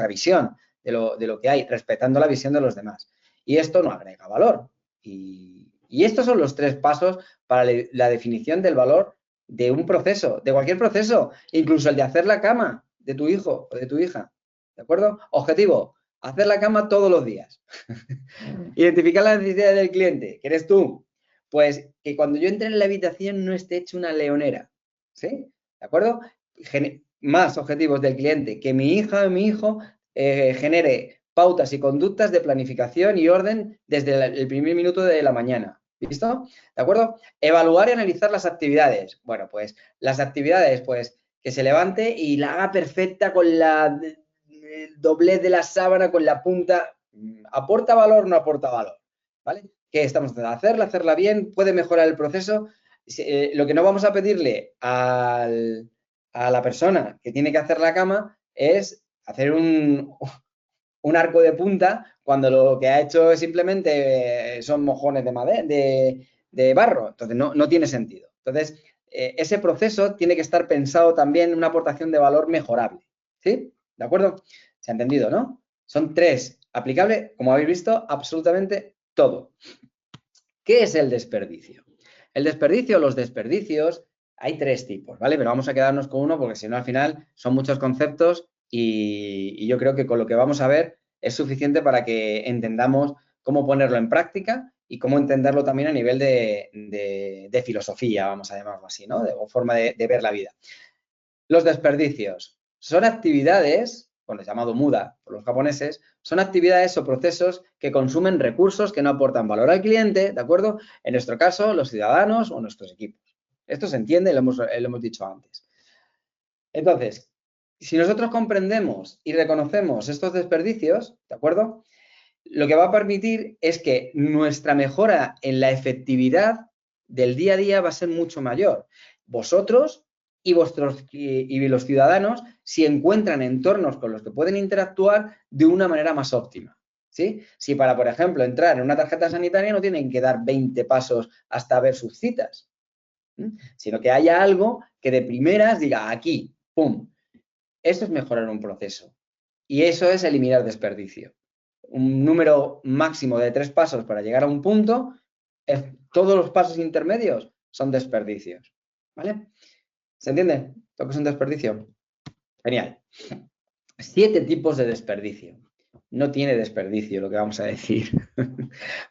visión de lo que hay, respetando la visión de los demás. Y esto no agrega valor. Y estos son los 3 pasos para la definición del valor de un proceso, de cualquier proceso, incluso el de hacer la cama de tu hijo o de tu hija. ¿De acuerdo? Objetivo, hacer la cama todos los días. Identificar las necesidades del cliente, que eres tú. Pues que cuando yo entre en la habitación no esté hecho una leonera. ¿Sí? ¿De acuerdo? Más objetivos del cliente, que mi hija o mi hijo genere pautas y conductas de planificación y orden desde el primer minuto de la mañana. ¿Listo? ¿De acuerdo? Evaluar y analizar las actividades. Bueno, pues las actividades, pues que se levante y la haga perfecta con la doblez de la sábana, con la punta. ¿Aporta valor o no aporta valor? ¿Vale? ¿Qué estamos haciendo? Hacerla bien, puede mejorar el proceso. Lo que no vamos a pedirle a la persona que tiene que hacer la cama es hacer un arco de punta cuando lo que ha hecho es simplemente son mojones de barro. Entonces, no tiene sentido. Entonces, ese proceso tiene que estar pensado también en una aportación de valor mejorable. ¿Sí? ¿De acuerdo? Se ha entendido, ¿no? Son 3 Aplicable, como habéis visto, absolutamente todo. ¿Qué es el desperdicio? El desperdicio, los desperdicios, hay 3 tipos, ¿vale? Pero vamos a quedarnos con uno porque si no al final son muchos conceptos y yo creo que con lo que vamos a ver es suficiente para que entendamos cómo ponerlo en práctica y cómo entenderlo también a nivel de filosofía, vamos a llamarlo así, ¿no? O forma de ver la vida. Los desperdicios son actividades, bueno, llamado muda por los japoneses, son actividades o procesos que consumen recursos que no aportan valor al cliente, ¿de acuerdo? En nuestro caso, los ciudadanos o nuestros equipos. Esto se entiende, lo hemos dicho antes. Entonces, si nosotros comprendemos y reconocemos estos desperdicios, ¿de acuerdo? Lo que va a permitir es que nuestra mejora en la efectividad del día a día va a ser mucho mayor. Vosotros y los ciudadanos, si encuentran entornos con los que pueden interactuar de una manera más óptima. ¿Sí? Si para, por ejemplo, entrar en una tarjeta sanitaria no tienen que dar 20 pasos hasta ver sus citas, sino que haya algo que de primeras diga aquí, ¡pum! Eso es mejorar un proceso y eso es eliminar desperdicio. Un número máximo de 3 pasos para llegar a un punto, todos los pasos intermedios son desperdicios, ¿vale? ¿Se entiende lo que es un desperdicio? Genial. 7 tipos de desperdicio. No tiene desperdicio lo que vamos a decir.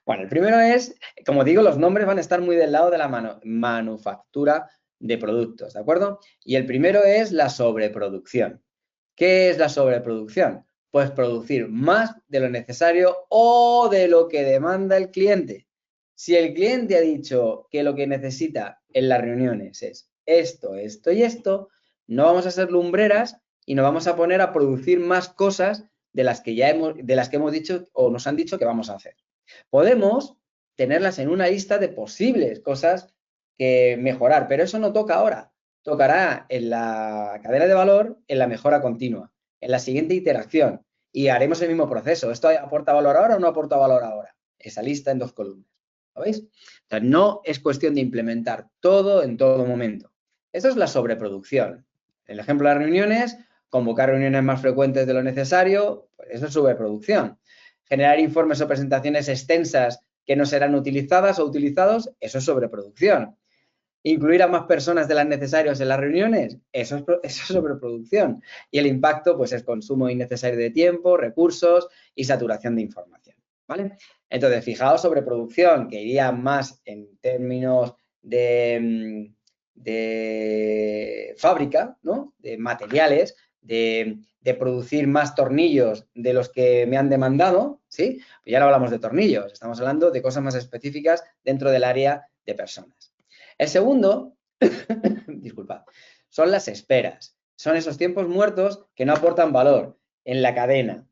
Bueno, el primero es, como digo, los nombres van a estar muy del lado de la manufactura de productos, ¿de acuerdo? Y el primero es la sobreproducción. ¿Qué es la sobreproducción? Pues producir más de lo necesario o de lo que demanda el cliente. Si el cliente ha dicho que lo que necesita en las reuniones es esto, esto y esto, no vamos a ser lumbreras y nos vamos a poner a producir más cosas de las que hemos dicho o nos han dicho que vamos a hacer. Podemos tenerlas en una lista de posibles cosas que mejorar, pero eso no toca ahora. Tocará en la cadena de valor, en la mejora continua, en la siguiente iteración y haremos el mismo proceso. ¿Esto aporta valor ahora o no aporta valor ahora? Esa lista en 2 columnas. ¿Lo veis? Entonces, no es cuestión de implementar todo en todo momento. Esto es la sobreproducción. El ejemplo de las reuniones, convocar reuniones más frecuentes de lo necesario, pues eso es sobreproducción. Generar informes o presentaciones extensas que no serán utilizadas o utilizados, eso es sobreproducción. Incluir a más personas de las necesarias en las reuniones, eso es sobreproducción. Y el impacto, pues, es consumo innecesario de tiempo, recursos y saturación de información, ¿vale? Entonces, fijaos, sobreproducción, que iría más en términos de fábrica, ¿no? De materiales, de producir más tornillos de los que me han demandado, ¿sí? Pues ya no hablamos de tornillos, estamos hablando de cosas más específicas dentro del área de personas. El segundo, disculpad, son las esperas. Son esos tiempos muertos que no aportan valor en la cadena.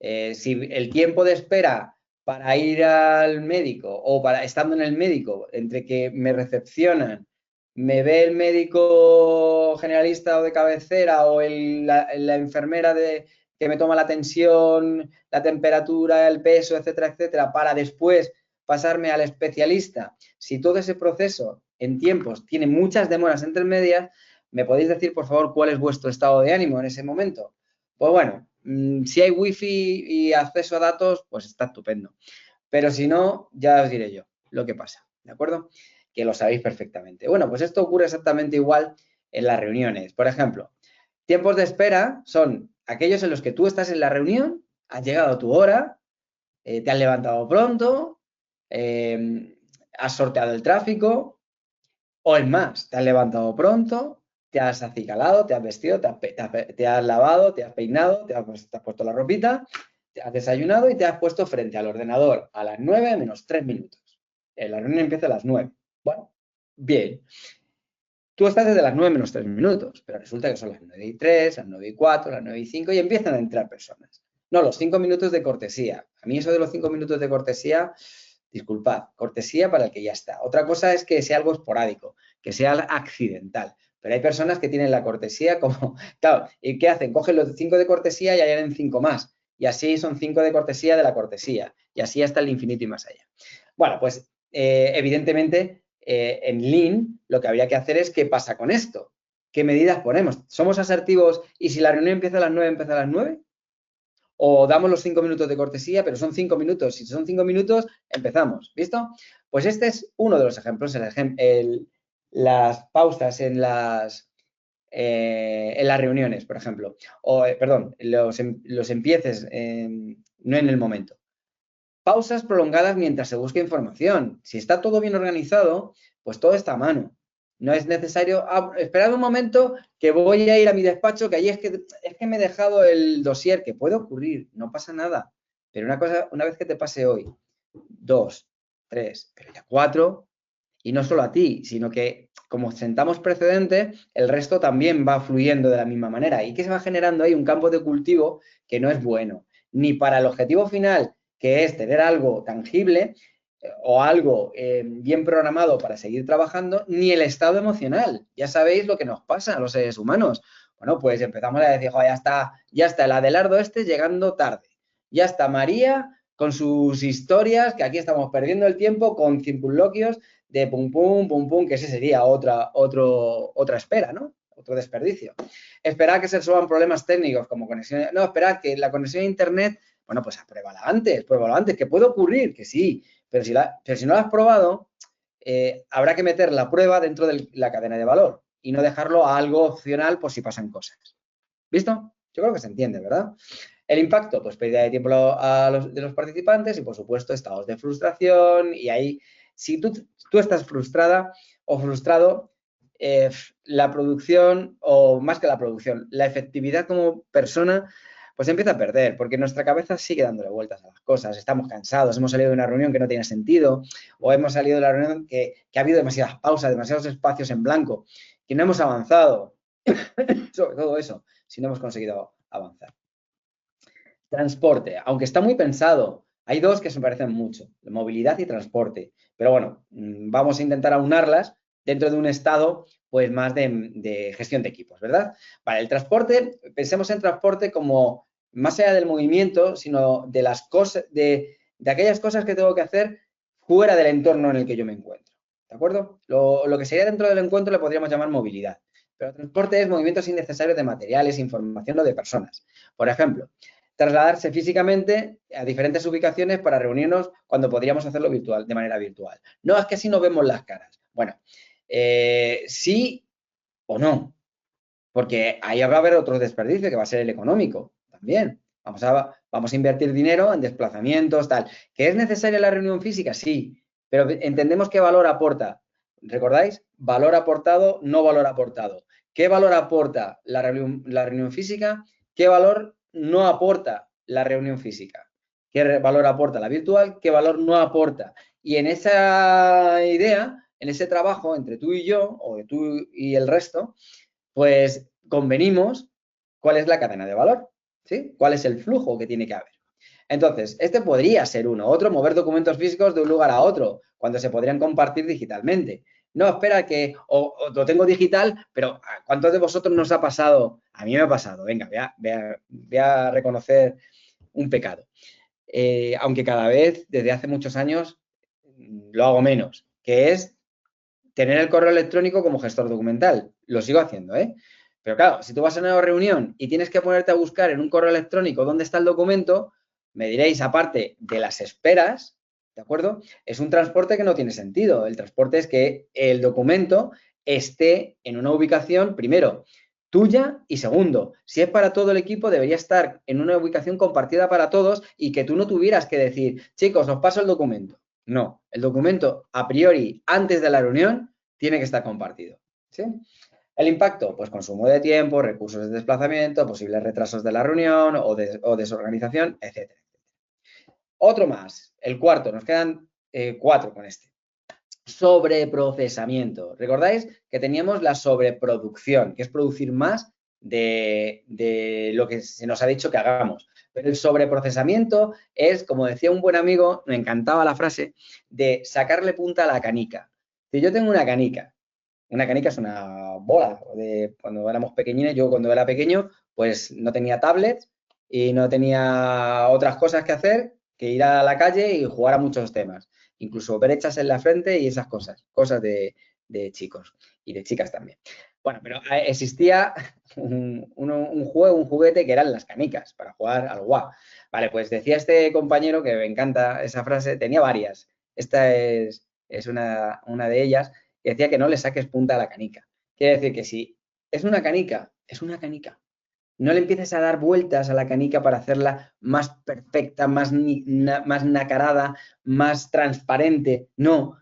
Si el tiempo de espera para ir al médico o para estando en el médico, entre que me recepcionan, me ve el médico generalista o de cabecera o la enfermera que me toma la tensión, la temperatura, el peso, etcétera, etcétera, para después pasarme al especialista. Si todo ese proceso en tiempos tiene muchas demoras entre medias, ¿me podéis decir, por favor, cuál es vuestro estado de ánimo en ese momento? Pues bueno, si hay wifi y acceso a datos, pues está estupendo. Pero si no, ya os diré yo lo que pasa, ¿de acuerdo? Que lo sabéis perfectamente. Bueno, pues esto ocurre exactamente igual en las reuniones. Por ejemplo, tiempos de espera son aquellos en los que tú estás en la reunión, has llegado a tu hora, te has levantado pronto, has sorteado el tráfico, o es más, te has levantado pronto, te has acicalado, te has vestido, te has lavado, te has peinado, te has puesto la ropita, te has desayunado y te has puesto frente al ordenador a las 9 menos 3 minutos. La reunión empieza a las 9. Bueno, bien. Tú estás desde las 9 menos 3 minutos, pero resulta que son las 9 y 3, las 9 y 4, las 9 y 5 y empiezan a entrar personas. No, los 5 minutos de cortesía. A mí eso de los 5 minutos de cortesía, disculpad, cortesía para el que ya está. Otra cosa es que sea algo esporádico, que sea accidental. Pero hay personas que tienen la cortesía como, claro, ¿y qué hacen? Cogen los 5 de cortesía y añaden 5 más. Y así son 5 de cortesía de la cortesía. Y así hasta el infinito y más allá. Bueno, pues evidentemente en Lean lo que habría que hacer es ¿qué pasa con esto? ¿Qué medidas ponemos? ¿Somos asertivos y si la reunión empieza a las 9, empieza a las 9? O damos los 5 minutos de cortesía, pero son 5 minutos. Si son 5 minutos, empezamos. ¿Visto? Pues este es uno de los ejemplos, las pausas en las reuniones, por ejemplo. O, perdón, los empieces, no en el momento. Pausas prolongadas mientras se busca información. Si está todo bien organizado, pues todo está a mano. No es necesario esperar un momento que voy a ir a mi despacho, que allí es que me he dejado el dossier, que puede ocurrir, no pasa nada. Pero una vez que te pase hoy, 2, 3, pero ya 4, y no solo a ti, sino que como sentamos precedentes, el resto también va fluyendo de la misma manera y que se va generando ahí un campo de cultivo que no es bueno, ni para el objetivo final, que es tener algo tangible o algo bien programado para seguir trabajando, ni el estado emocional. Ya sabéis lo que nos pasa a los seres humanos. Bueno, pues empezamos a decir, ya está el Adelardo llegando tarde. Ya está María con sus historias, que aquí estamos perdiendo el tiempo con circunloquios de pum, pum, que ese sería otra espera, ¿no? Otro desperdicio. Esperar que se resuelvan problemas técnicos como conexión. No, esperar que la conexión a internet, bueno, pues pruébalo antes, que puede ocurrir, que sí, pero si no la has probado, habrá que meter la prueba dentro de la cadena de valor y no dejarlo a algo opcional por si pasan cosas. ¿Visto? Yo creo que se entiende, ¿verdad? El impacto, pues pérdida de tiempo de los participantes y, por supuesto, estados de frustración. Y ahí, si tú estás frustrada o frustrado, la producción, o más que la producción, la efectividad como persona, pues empieza a perder, porque nuestra cabeza sigue dándole vueltas a las cosas. Estamos cansados, hemos salido de una reunión que no tiene sentido, o hemos salido de la reunión que ha habido demasiadas pausas, demasiados espacios en blanco, que no hemos avanzado. Sobre todo eso, si no hemos conseguido avanzar. Transporte, aunque está muy pensado, hay dos que se parecen mucho, movilidad y transporte. Pero bueno, vamos a intentar aunarlas dentro de un estado pues más de gestión de equipos, ¿verdad? Vale, el transporte, pensemos en transporte como más allá del movimiento, sino de las cosas, de aquellas cosas que tengo que hacer fuera del entorno en el que yo me encuentro. ¿De acuerdo? Lo que sería dentro del encuentro le podríamos llamar movilidad. Pero transporte es movimientos innecesarios de materiales, información o de personas. Por ejemplo, trasladarse físicamente a diferentes ubicaciones para reunirnos cuando podríamos hacerlo de manera virtual. No, es que así no vemos las caras. Bueno, sí o no, porque ahí va a haber otro desperdicio que va a ser el económico también. Vamos a invertir dinero en desplazamientos, tal. ¿Que es necesaria la reunión física? Sí, pero entendemos qué valor aporta. ¿Recordáis? Valor aportado, no valor aportado. ¿Qué valor aporta la reunión física? ¿Qué valor no aporta la reunión física? ¿Qué valor aporta la virtual? ¿Qué valor no aporta? Y en esa idea, en ese trabajo entre tú y yo, o tú y el resto, pues convenimos cuál es la cadena de valor, ¿sí? ¿Cuál es el flujo que tiene que haber? Entonces, este podría ser uno. Otro, mover documentos físicos de un lugar a otro, cuando se podrían compartir digitalmente. No, espera que o lo tengo digital, pero ¿cuántos de vosotros nos ha pasado? A mí me ha pasado. Venga, voy a reconocer un pecado. Aunque cada vez, desde hace muchos años, lo hago menos, que es tener el correo electrónico como gestor documental. Lo sigo haciendo, ¿eh? Pero claro, si tú vas a una reunión y tienes que ponerte a buscar en un correo electrónico dónde está el documento, me diréis, aparte de las esperas, ¿de acuerdo? Es un transporte que no tiene sentido. El transporte es que el documento esté en una ubicación, primero, tuya y segundo, si es para todo el equipo, debería estar en una ubicación compartida para todos y que tú no tuvieras que decir, chicos, os paso el documento. No, el documento a priori, antes de la reunión, tiene que estar compartido. ¿Sí? El impacto, pues consumo de tiempo, recursos de desplazamiento, posibles retrasos de la reunión o desorganización, etc. Otro más, el cuarto, nos quedan 4 con este. Sobreprocesamiento. ¿Recordáis que teníamos la sobreproducción, que es producir más de lo que se nos ha dicho que hagamos? Pero el sobreprocesamiento es, como decía un buen amigo, me encantaba la frase, de sacarle punta a la canica. Si yo tengo una canica es una bola. Cuando éramos pequeñines, yo cuando era pequeño, pues no tenía tablets y no tenía otras cosas que hacer que ir a la calle y jugar a muchos temas. Incluso brechas en la frente y esas cosas de chicos y de chicas también. Bueno, pero existía un juego, un juguete que eran las canicas para jugar al guau. Vale, pues decía este compañero, que me encanta esa frase, tenía varias. Esta es una de ellas, que decía que no le saques punta a la canica. Quiere decir que si es una canica, es una canica. No le empieces a dar vueltas a la canica para hacerla más perfecta, más nacarada, más transparente. No,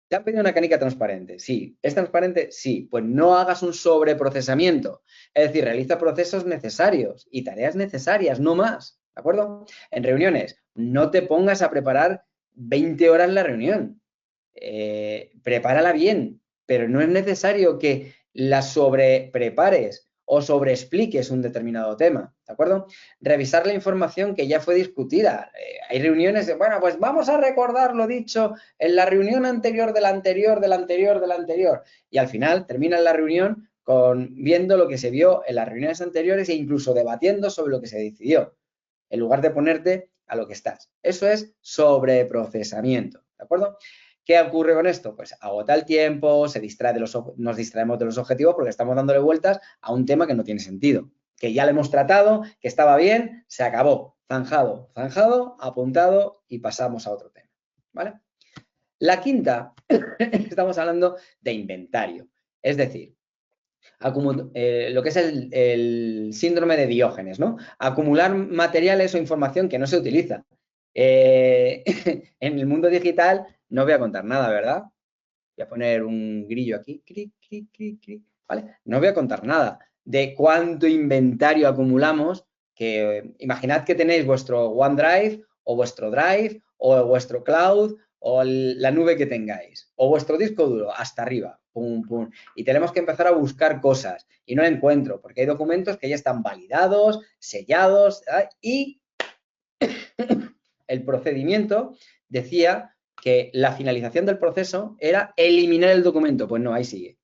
te han pedido una canica transparente, sí. ¿Es transparente? Sí. Pues no hagas un sobreprocesamiento. Es decir, realiza procesos necesarios y tareas necesarias, no más. ¿De acuerdo? En reuniones, no te pongas a preparar 20 horas la reunión. Prepárala bien, pero no es necesario que la sobreprepares o sobreexpliques un determinado tema, ¿de acuerdo? Revisar la información que ya fue discutida. Hay reuniones de, bueno, pues vamos a recordar lo dicho en la reunión anterior de la anterior, de la anterior, de la anterior. Y al final termina la reunión viendo lo que se vio en las reuniones anteriores e incluso debatiendo sobre lo que se decidió, en lugar de ponerte a lo que estás. Eso es sobreprocesamiento, ¿de acuerdo? ¿Qué ocurre con esto? Pues agota el tiempo, nos distraemos de los objetivos porque estamos dándole vueltas a un tema que no tiene sentido, que ya lo hemos tratado, que estaba bien, se acabó, zanjado, apuntado y pasamos a otro tema, ¿vale? La quinta, estamos hablando de inventario, es decir, lo que es el síndrome de Diógenes, ¿no? Acumular materiales o información que no se utiliza. En el mundo digital no voy a contar nada, ¿verdad? Voy a poner un grillo aquí, ¿vale? No voy a contar nada de cuánto inventario acumulamos, que imaginad que tenéis vuestro OneDrive o vuestro Drive o vuestro Cloud o la nube que tengáis o vuestro disco duro hasta arriba, pum, pum, y tenemos que empezar a buscar cosas y no encuentro porque hay documentos que ya están validados, sellados y el procedimiento decía que la finalización del proceso era eliminar el documento. Pues no, ahí sigue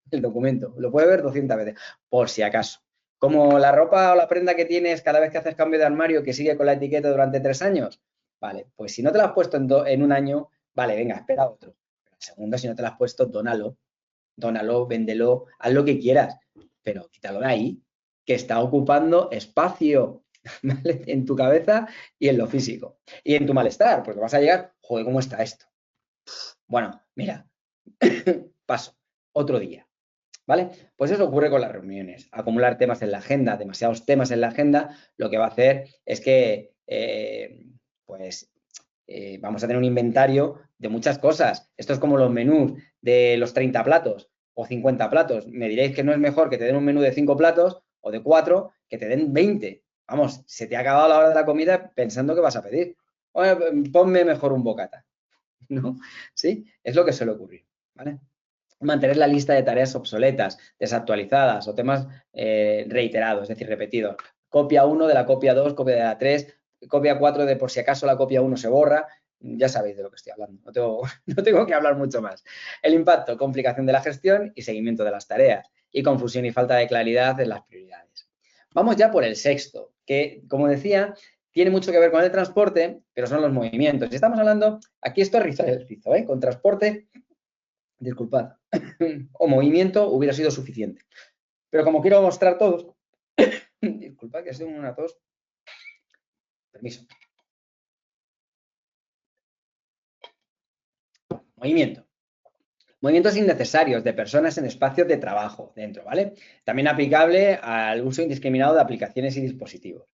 el documento. Lo puedes ver 200 veces, por si acaso. Como la ropa o la prenda que tienes cada vez que haces cambio de armario que sigue con la etiqueta durante 3 años. Vale, pues si no te la has puesto en un año, vale, venga, espera otro. Pero segundo, si no te la has puesto, dónalo, véndelo, haz lo que quieras, pero quítalo de ahí, que está ocupando espacio, ¿vale? En tu cabeza y en lo físico. Y en tu malestar, porque vas a llegar, joder, ¿cómo está esto? Bueno, mira, paso, otro día, ¿vale? Pues eso ocurre con las reuniones. Acumular temas en la agenda, demasiados temas en la agenda, lo que va a hacer es que, vamos a tener un inventario de muchas cosas. Esto es como los menús de los 30 platos o 50 platos. Me diréis que no es mejor que te den un menú de 5 platos o de 4 que te den 20. Vamos, se te ha acabado la hora de la comida pensando que vas a pedir. Oye, ponme mejor un bocata, ¿no? ¿Sí? Es lo que suele ocurrir, ¿vale? Mantener la lista de tareas obsoletas, desactualizadas o temas reiterados, es decir, repetidos. Copia 1 de la copia 2, copia de la 3, copia 4 de por si acaso la copia 1 se borra. Ya sabéis de lo que estoy hablando, no tengo que hablar mucho más. El impacto, complicación de la gestión y seguimiento de las tareas y confusión y falta de claridad en las prioridades. Vamos ya por el sexto, que como decía, tiene mucho que ver con el transporte, pero son los movimientos. Y estamos hablando, aquí esto es rizar el rizo, con transporte, disculpad, o movimiento hubiera sido suficiente. Pero como quiero mostrar todos, disculpad que estoy en una tos, permiso. Movimiento. Movimientos innecesarios de personas en espacios de trabajo dentro, ¿vale? También aplicable al uso indiscriminado de aplicaciones y dispositivos.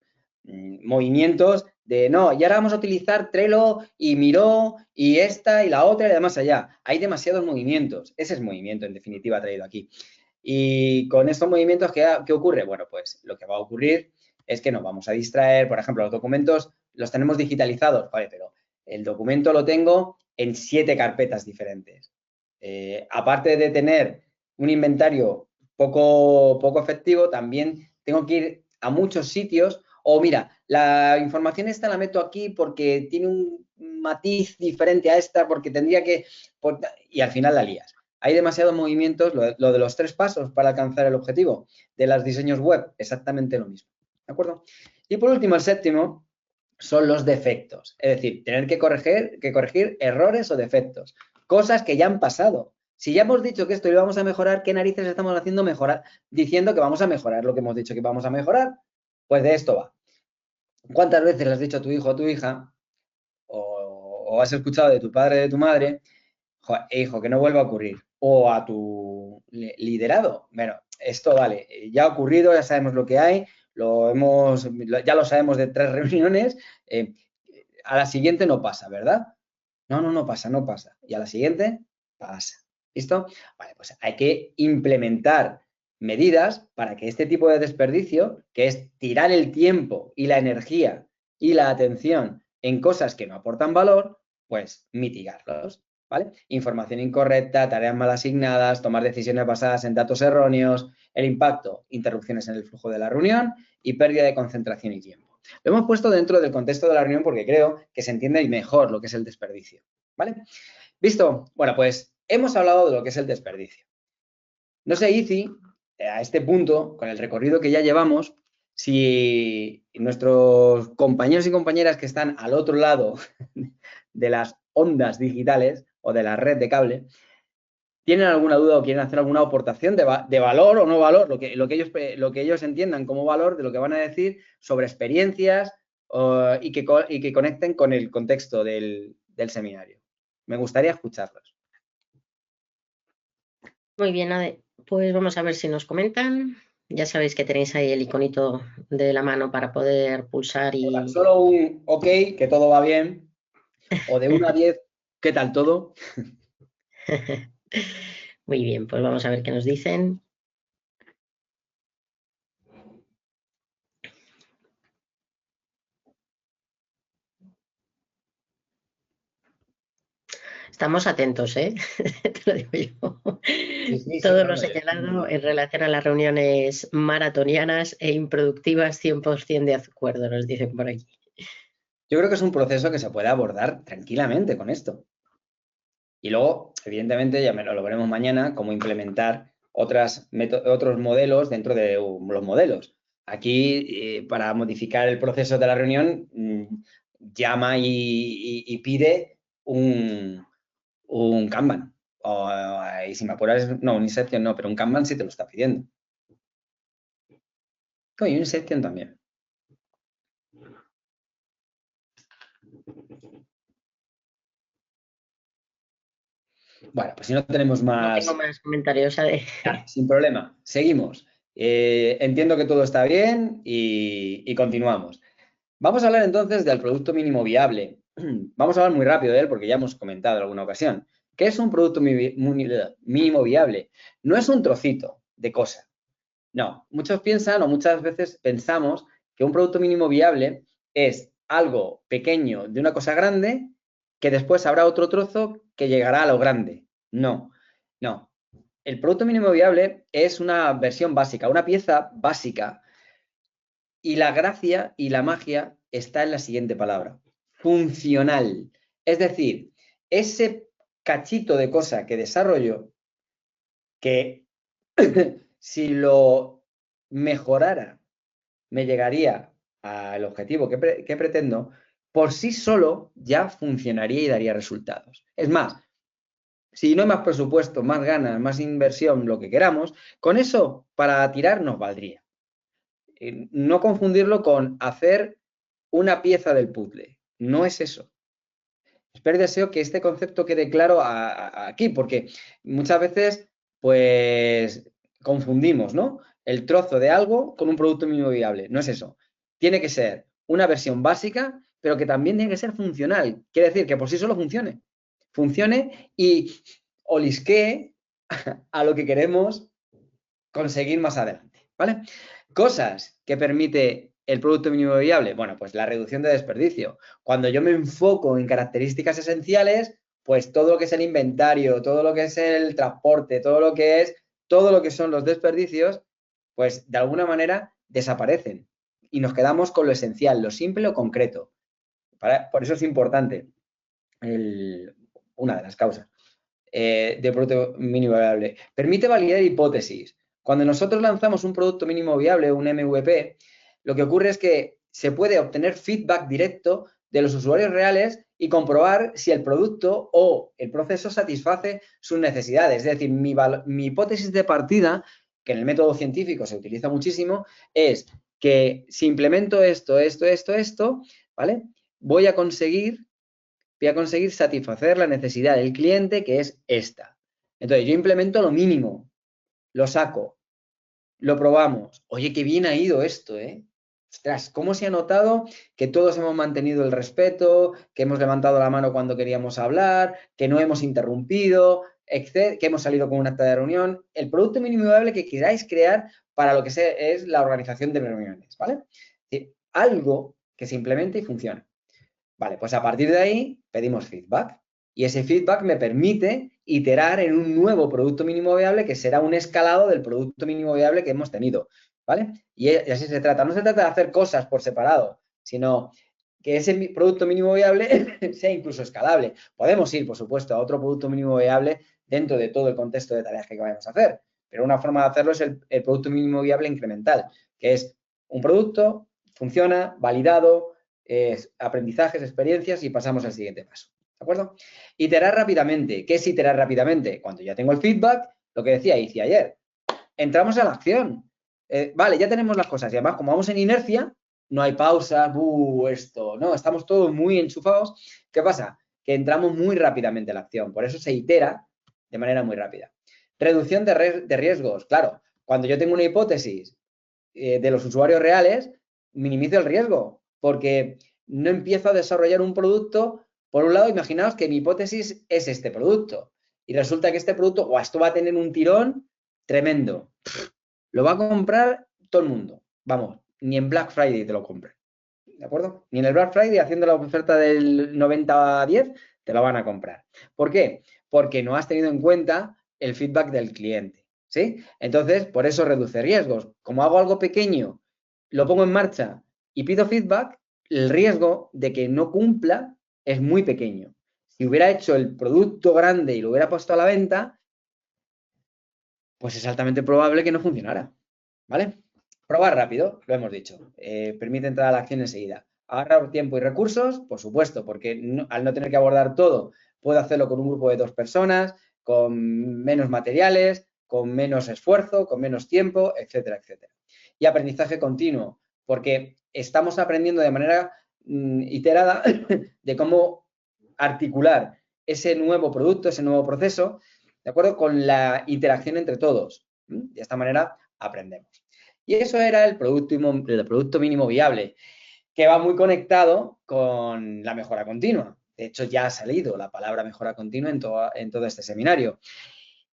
Movimientos de, no, y ahora vamos a utilizar Trello y Miro y esta y la otra y además allá. Hay demasiados movimientos. Ese es movimiento, en definitiva, traído aquí. Y con estos movimientos, ¿qué ocurre? Bueno, pues lo que va a ocurrir es que nos vamos a distraer. Por ejemplo, los documentos los tenemos digitalizados, ¿vale? Pero el documento lo tengo en 7 carpetas diferentes. Aparte de tener un inventario poco efectivo, también tengo que ir a muchos sitios. O mira, la información esta la meto aquí porque tiene un matiz diferente a esta, porque tendría que... y al final la lías. Hay demasiados movimientos, lo de los 3 pasos para alcanzar el objetivo de los diseños web, exactamente lo mismo. ¿De acuerdo? Y por último, el séptimo son los defectos. Es decir, tener que corregir errores o defectos. Cosas que ya han pasado. Si ya hemos dicho que esto lo vamos a mejorar, ¿qué narices estamos haciendo mejorar? Diciendo que vamos a mejorar lo que hemos dicho que vamos a mejorar. Pues de esto va. ¿Cuántas veces le has dicho a tu hijo o a tu hija, o has escuchado de tu padre o de tu madre, hijo, que no vuelva a ocurrir? O a tu liderado. Bueno, esto vale, ya ha ocurrido, ya sabemos lo que hay, ya lo sabemos de 3 reuniones, a la siguiente no pasa, ¿verdad? No pasa, no pasa. Y a la siguiente, pasa. ¿Listo? Vale, pues hay que implementar medidas para que este tipo de desperdicio, que es tirar el tiempo y la energía y la atención en cosas que no aportan valor, pues mitigarlos, ¿vale? Información incorrecta, tareas mal asignadas, tomar decisiones basadas en datos erróneos, el impacto, interrupciones en el flujo de la reunión y pérdida de concentración y tiempo. Lo hemos puesto dentro del contexto de la reunión porque creo que se entiende mejor lo que es el desperdicio, ¿vale? ¿Visto? Bueno, pues hemos hablado de lo que es el desperdicio. No sé, Izi, a este punto, con el recorrido que ya llevamos, si nuestros compañeros y compañeras que están al otro lado de las ondas digitales o de la red de cable, tienen alguna duda o quieren hacer alguna aportación de valor o no valor, lo que ellos entiendan como valor de lo que van a decir sobre experiencias y que conecten con el contexto del seminario. Me gustaría escucharlos. Muy bien, Ade. Pues vamos a ver si nos comentan. Ya sabéis que tenéis ahí el iconito de la mano para poder pulsar y... Solo un ok, que todo va bien, o de 1 a 10, ¿qué tal todo? Muy bien, pues vamos a ver qué nos dicen. Estamos atentos, ¿eh? Te lo digo yo. Sí, Todo no, lo señalado en relación a las reuniones maratonianas e improductivas, 100% de acuerdo, nos dicen por aquí. yo creo que es un proceso que se puede abordar tranquilamente con esto. Y luego, evidentemente, ya lo veremos mañana, cómo implementar otros modelos dentro de los modelos. Aquí, para modificar el proceso de la reunión, llama y pide un Kanban. Y si me apuras, no, un Inception no, pero un Kanban sí te lo está pidiendo. Y un Inception también. Bueno, pues si no tenemos más... No tengo más comentarios. Sin problema, seguimos. Entiendo que todo está bien y continuamos. Vamos a hablar entonces del producto mínimo viable. Vamos a hablar muy rápido de él porque ya hemos comentado en alguna ocasión. ¿Qué es un producto mínimo viable? No es un trocito de cosa. No, muchos piensan o muchas veces pensamos que un producto mínimo viable es algo pequeño de una cosa grande que después habrá otro trozo que llegará a lo grande. No, no. El producto mínimo viable es una versión básica, una pieza básica. Y la gracia y la magia está en la siguiente palabra, funcional. Es decir, ese cachito de cosa que desarrollo, que si lo mejorara, me llegaría al objetivo que pretendo, por sí solo ya funcionaría y daría resultados. Es más, si no hay más presupuesto, más ganas, más inversión, lo que queramos, con eso para tirar nos valdría. No confundirlo con hacer una pieza del puzzle. No es eso. Espero y deseo que este concepto quede claro aquí, porque muchas veces, pues, confundimos, ¿no? El trozo de algo con un producto mínimo viable. No es eso. Tiene que ser una versión básica, pero que también tiene que ser funcional. Quiere decir que por sí solo funcione. Funcione y olisquee a lo que queremos conseguir más adelante, ¿vale? Cosas que permite el producto mínimo viable, bueno, pues la reducción de desperdicio. Cuando yo me enfoco en características esenciales, pues todo lo que es el inventario, todo lo que es el transporte, todo lo que son los desperdicios, pues de alguna manera desaparecen y nos quedamos con lo esencial, lo simple o concreto. Por eso es importante una de las causas de producto mínimo viable. Permite validar hipótesis. Cuando nosotros lanzamos un producto mínimo viable, un MVP, lo que ocurre es que se puede obtener feedback directo de los usuarios reales y comprobar si el producto o el proceso satisface sus necesidades. Es decir, mi hipótesis de partida, que en el método científico se utiliza muchísimo, es que si implemento esto, ¿vale? Voy a conseguir satisfacer la necesidad del cliente, que es esta. Entonces, yo implemento lo mínimo, lo saco, lo probamos. Oye, qué bien ha ido esto, ¿eh? Ostras, ¿cómo se ha notado que todos hemos mantenido el respeto, que hemos levantado la mano cuando queríamos hablar, que no hemos interrumpido, que hemos salido con un acta de reunión? El producto mínimo viable que queráis crear para lo que es la organización de reuniones, ¿vale? Algo que se implemente y funcione. Vale, pues a partir de ahí pedimos feedback y ese feedback me permite iterar en un nuevo producto mínimo viable que será un escalado del producto mínimo viable que hemos tenido, ¿vale? Y así se trata. No se trata de hacer cosas por separado, sino que ese producto mínimo viable sea incluso escalable. Podemos ir, por supuesto, a otro producto mínimo viable dentro de todo el contexto de tareas que vayamos a hacer, pero una forma de hacerlo es el producto mínimo viable incremental, que es un producto, funciona, validado, aprendizajes, experiencias y pasamos al siguiente paso. ¿De acuerdo? Iterar rápidamente. ¿Qué es iterar rápidamente? Cuando ya tengo el feedback, lo que decía ayer, entramos a la acción. Vale, ya tenemos las cosas y además como vamos en inercia, no hay pausas, esto, no, estamos todos muy enchufados. ¿Qué pasa? Que entramos muy rápidamente a la acción, por eso se itera de manera muy rápida. Reducción de riesgos, claro, cuando yo tengo una hipótesis de los usuarios reales, minimizo el riesgo, porque no empiezo a desarrollar un producto. Por un lado, imaginaos que mi hipótesis es este producto y resulta que este producto, esto va a tener un tirón tremendo. Lo va a comprar todo el mundo. Vamos, ni en Black Friday te lo compren. ¿De acuerdo? Ni en el Black Friday, haciendo la oferta del 90 a 10, te lo van a comprar. ¿Por qué? Porque no has tenido en cuenta el feedback del cliente. ¿Sí? Entonces, por eso reduce riesgos. Como hago algo pequeño, lo pongo en marcha y pido feedback, el riesgo de que no cumpla es muy pequeño. Si hubiera hecho el producto grande y lo hubiera puesto a la venta, pues es altamente probable que no funcionara. ¿Vale? Probar rápido, lo hemos dicho. Permite entrar a la acción enseguida. Ahorrar tiempo y recursos, por supuesto, porque al no tener que abordar todo, puedo hacerlo con un grupo de 2 personas, con menos materiales, con menos esfuerzo, con menos tiempo, etcétera, etcétera. Y aprendizaje continuo, porque estamos aprendiendo de manera iterada de cómo articular ese nuevo producto, ese nuevo proceso, ¿de acuerdo? Con la interacción entre todos. De esta manera aprendemos. Y eso era el producto mínimo viable, que va muy conectado con la mejora continua. De hecho, ya ha salido la palabra mejora continua en todo este seminario.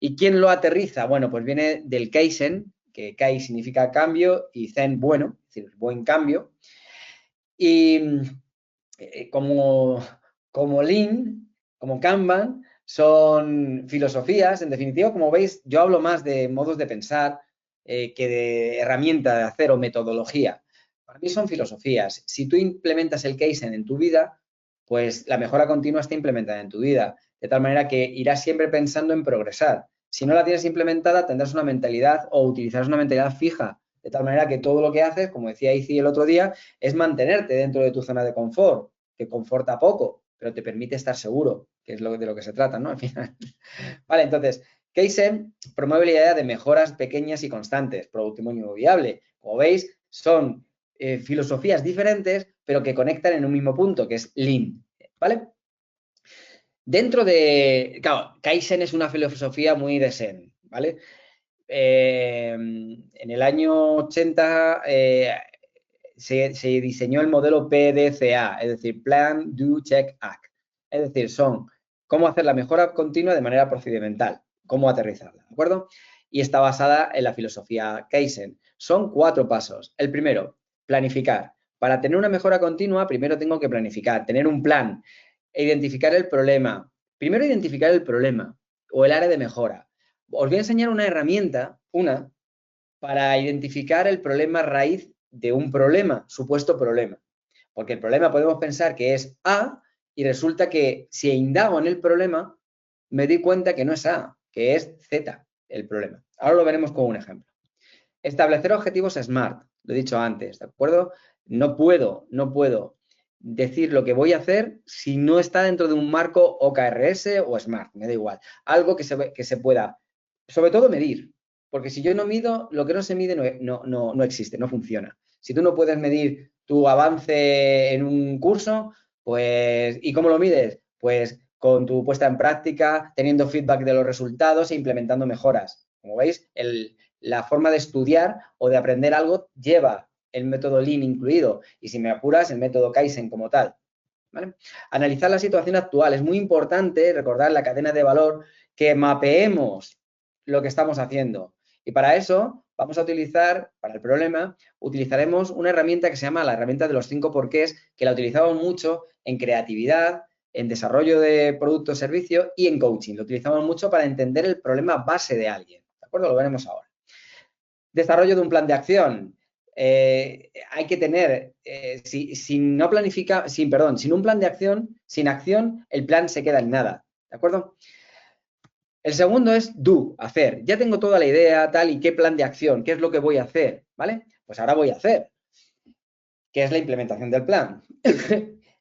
¿Y quién lo aterriza? Bueno, pues viene del Kaizen, que Kai significa cambio y Zen bueno, es decir, buen cambio. Y como Lean, como Kanban, son filosofías. En definitiva, como veis, yo hablo más de modos de pensar que de herramienta de hacer o metodología. Para mí son filosofías. Si tú implementas el Kaizen en tu vida, pues la mejora continua está implementada en tu vida, de tal manera que irás siempre pensando en progresar. Si no la tienes implementada, tendrás una mentalidad o utilizarás una mentalidad fija, de tal manera que todo lo que haces, como decía Izzy el otro día, es mantenerte dentro de tu zona de confort, que conforta poco, pero te permite estar seguro, que es de lo que se trata, ¿no? Al final. Vale, entonces, Kaizen promueve la idea de mejoras pequeñas y constantes, producto mínimo viable. Como veis, son filosofías diferentes, pero que conectan en un mismo punto, que es Lean, ¿vale? Dentro de, claro, Kaizen es una filosofía muy de Zen, ¿vale? En el año 80 se diseñó el modelo PDCA, es decir, Plan, Do, Check, Act. Es decir, son cómo hacer la mejora continua de manera procedimental, cómo aterrizarla, ¿de acuerdo? Y está basada en la filosofía Kaizen. Son 4 pasos. El primero, planificar. Para tener una mejora continua, primero tengo que planificar, tener un plan, identificar el problema. Primero identificar el problema o el área de mejora. Os voy a enseñar una herramienta, para identificar el problema raíz de un problema, supuesto problema. Porque el problema podemos pensar que es A y resulta que si indago en el problema, me di cuenta que no es A, que es Z el problema. Ahora lo veremos con un ejemplo. Establecer objetivos SMART, lo he dicho antes, ¿de acuerdo? No puedo decir lo que voy a hacer si no está dentro de un marco OKRS o SMART, me da igual. Algo que se pueda, sobre todo, medir. Porque si yo no mido, lo que no se mide no existe, no funciona. Si tú no puedes medir tu avance en un curso, pues, ¿y cómo lo mides? Pues con tu puesta en práctica, teniendo feedback de los resultados e implementando mejoras. Como veis, la forma de estudiar o de aprender algo lleva el método Lean incluido y, si me apuras, el método Kaizen como tal. ¿Vale? Analizar la situación actual. Es muy importante recordar la cadena de valor, que mapeemos lo que estamos haciendo. Y para eso vamos a utilizar, para el problema, utilizaremos una herramienta que se llama la herramienta de los 5 porqués, que la utilizamos mucho en creatividad, en desarrollo de producto o servicio y en coaching. Lo utilizamos mucho para entender el problema base de alguien. ¿De acuerdo? Lo veremos ahora. Desarrollo de un plan de acción. Hay que tener, sin un plan de acción, sin acción, el plan se queda en nada. ¿De acuerdo? El segundo es do, hacer. Ya tengo toda la idea, tal, y qué plan de acción, qué es lo que voy a hacer, ¿vale? Pues ahora voy a hacer, que es la implementación del plan.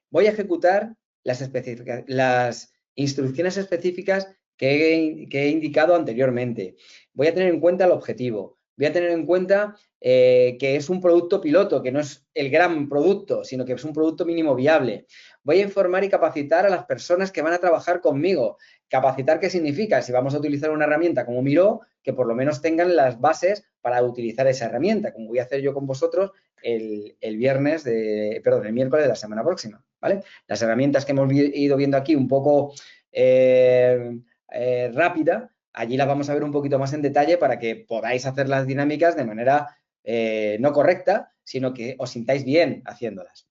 Voy a ejecutar las instrucciones específicas que he indicado anteriormente. Voy a tener en cuenta el objetivo. Voy a tener en cuenta que es un producto piloto, que no es el gran producto, sino que es un producto mínimo viable. Voy a informar y capacitar a las personas que van a trabajar conmigo. ¿Capacitar qué significa? Si vamos a utilizar una herramienta como Miro, que por lo menos tengan las bases para utilizar esa herramienta, como voy a hacer yo con vosotros el miércoles de la semana próxima, ¿vale? Las herramientas que hemos ido viendo aquí un poco rápida, allí las vamos a ver un poquito más en detalle para que podáis hacer las dinámicas de manera no correcta, sino que os sintáis bien haciéndolas.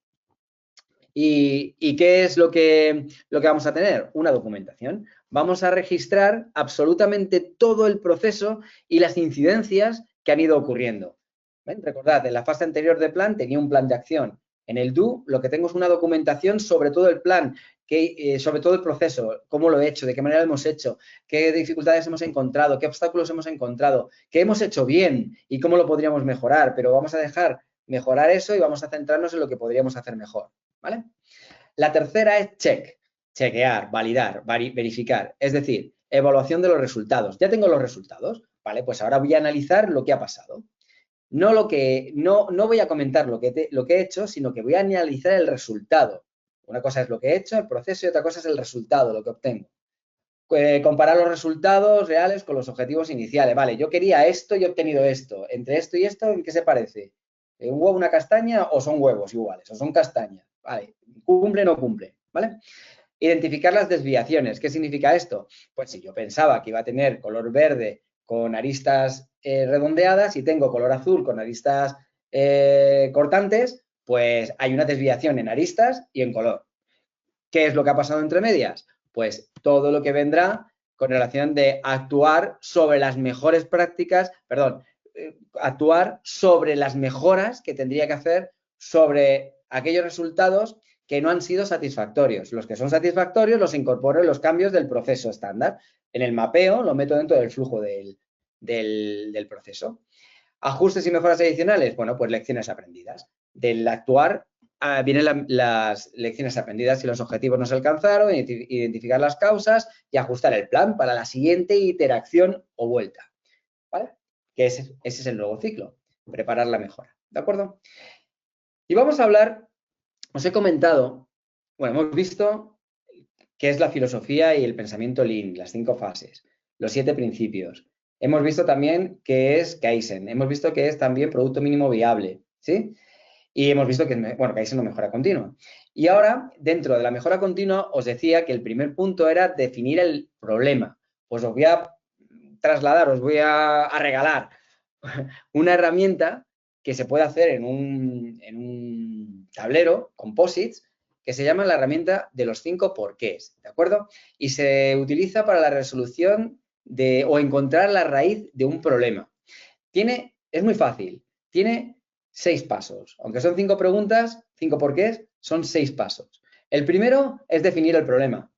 ¿Y qué es lo que vamos a tener? Una documentación. Vamos a registrar absolutamente todo el proceso y las incidencias que han ido ocurriendo. ¿Ven? Recordad, en la fase anterior del plan tenía un plan de acción. En el do lo que tengo es una documentación sobre todo el plan, sobre todo el proceso, cómo lo he hecho, de qué manera lo hemos hecho, qué dificultades hemos encontrado, qué obstáculos hemos encontrado, qué hemos hecho bien y cómo lo podríamos mejorar. Pero vamos a dejar mejorar eso y vamos a centrarnos en lo que podríamos hacer mejor, ¿vale? La tercera es chequear, validar, verificar, es decir, evaluación de los resultados. Ya tengo los resultados, ¿vale? Pues ahora voy a analizar lo que ha pasado. No voy a comentar lo que he hecho, sino que voy a analizar el resultado. Una cosa es lo que he hecho, el proceso, y otra cosa es el resultado, lo que obtengo. Comparar los resultados reales con los objetivos iniciales. Vale, yo quería esto y he obtenido esto. Entre esto y esto, ¿en qué se parece? ¿Un huevo, una castaña, o son huevos iguales? ¿O son castañas? Vale, ¿cumple o no cumple? ¿Vale? Identificar las desviaciones. ¿Qué significa esto? Pues si yo pensaba que iba a tener color verde con aristas redondeadas y tengo color azul con aristas cortantes, pues hay una desviación en aristas y en color. ¿Qué es lo que ha pasado entre medias? Pues todo lo que vendrá con relación de actuar sobre las mejores prácticas, actuar sobre las mejoras que tendría que hacer sobre aquellos resultados que no han sido satisfactorios. Los que son satisfactorios los incorporo en los cambios del proceso estándar. En el mapeo lo meto dentro del flujo del proceso. Ajustes y mejoras adicionales, bueno, pues lecciones aprendidas. Del actuar vienen las lecciones aprendidas y los objetivos no se alcanzaron, identificar las causas y ajustar el plan para la siguiente iteración o vuelta, ¿vale? Que ese es el nuevo ciclo, preparar la mejora, ¿de acuerdo? Y vamos a hablar, os he comentado, bueno, hemos visto qué es la filosofía y el pensamiento Lean, las 5 fases, los 7 principios. Hemos visto también qué es Kaizen, hemos visto que es también producto mínimo viable, ¿sí? Y hemos visto que, bueno, Kaizen no mejora continua. Y ahora, dentro de la mejora continua, os decía que el primer punto era definir el problema. Pues os voy a trasladar, os voy a regalar una herramienta que se puede hacer en un tablero, composites, que se llama la herramienta de los 5 porqués, ¿de acuerdo? Y se utiliza para la resolución o encontrar la raíz de un problema. Es muy fácil, tiene 6 pasos. Aunque son 5 preguntas, 5 porqués, son 6 pasos. El primero es definir el problema.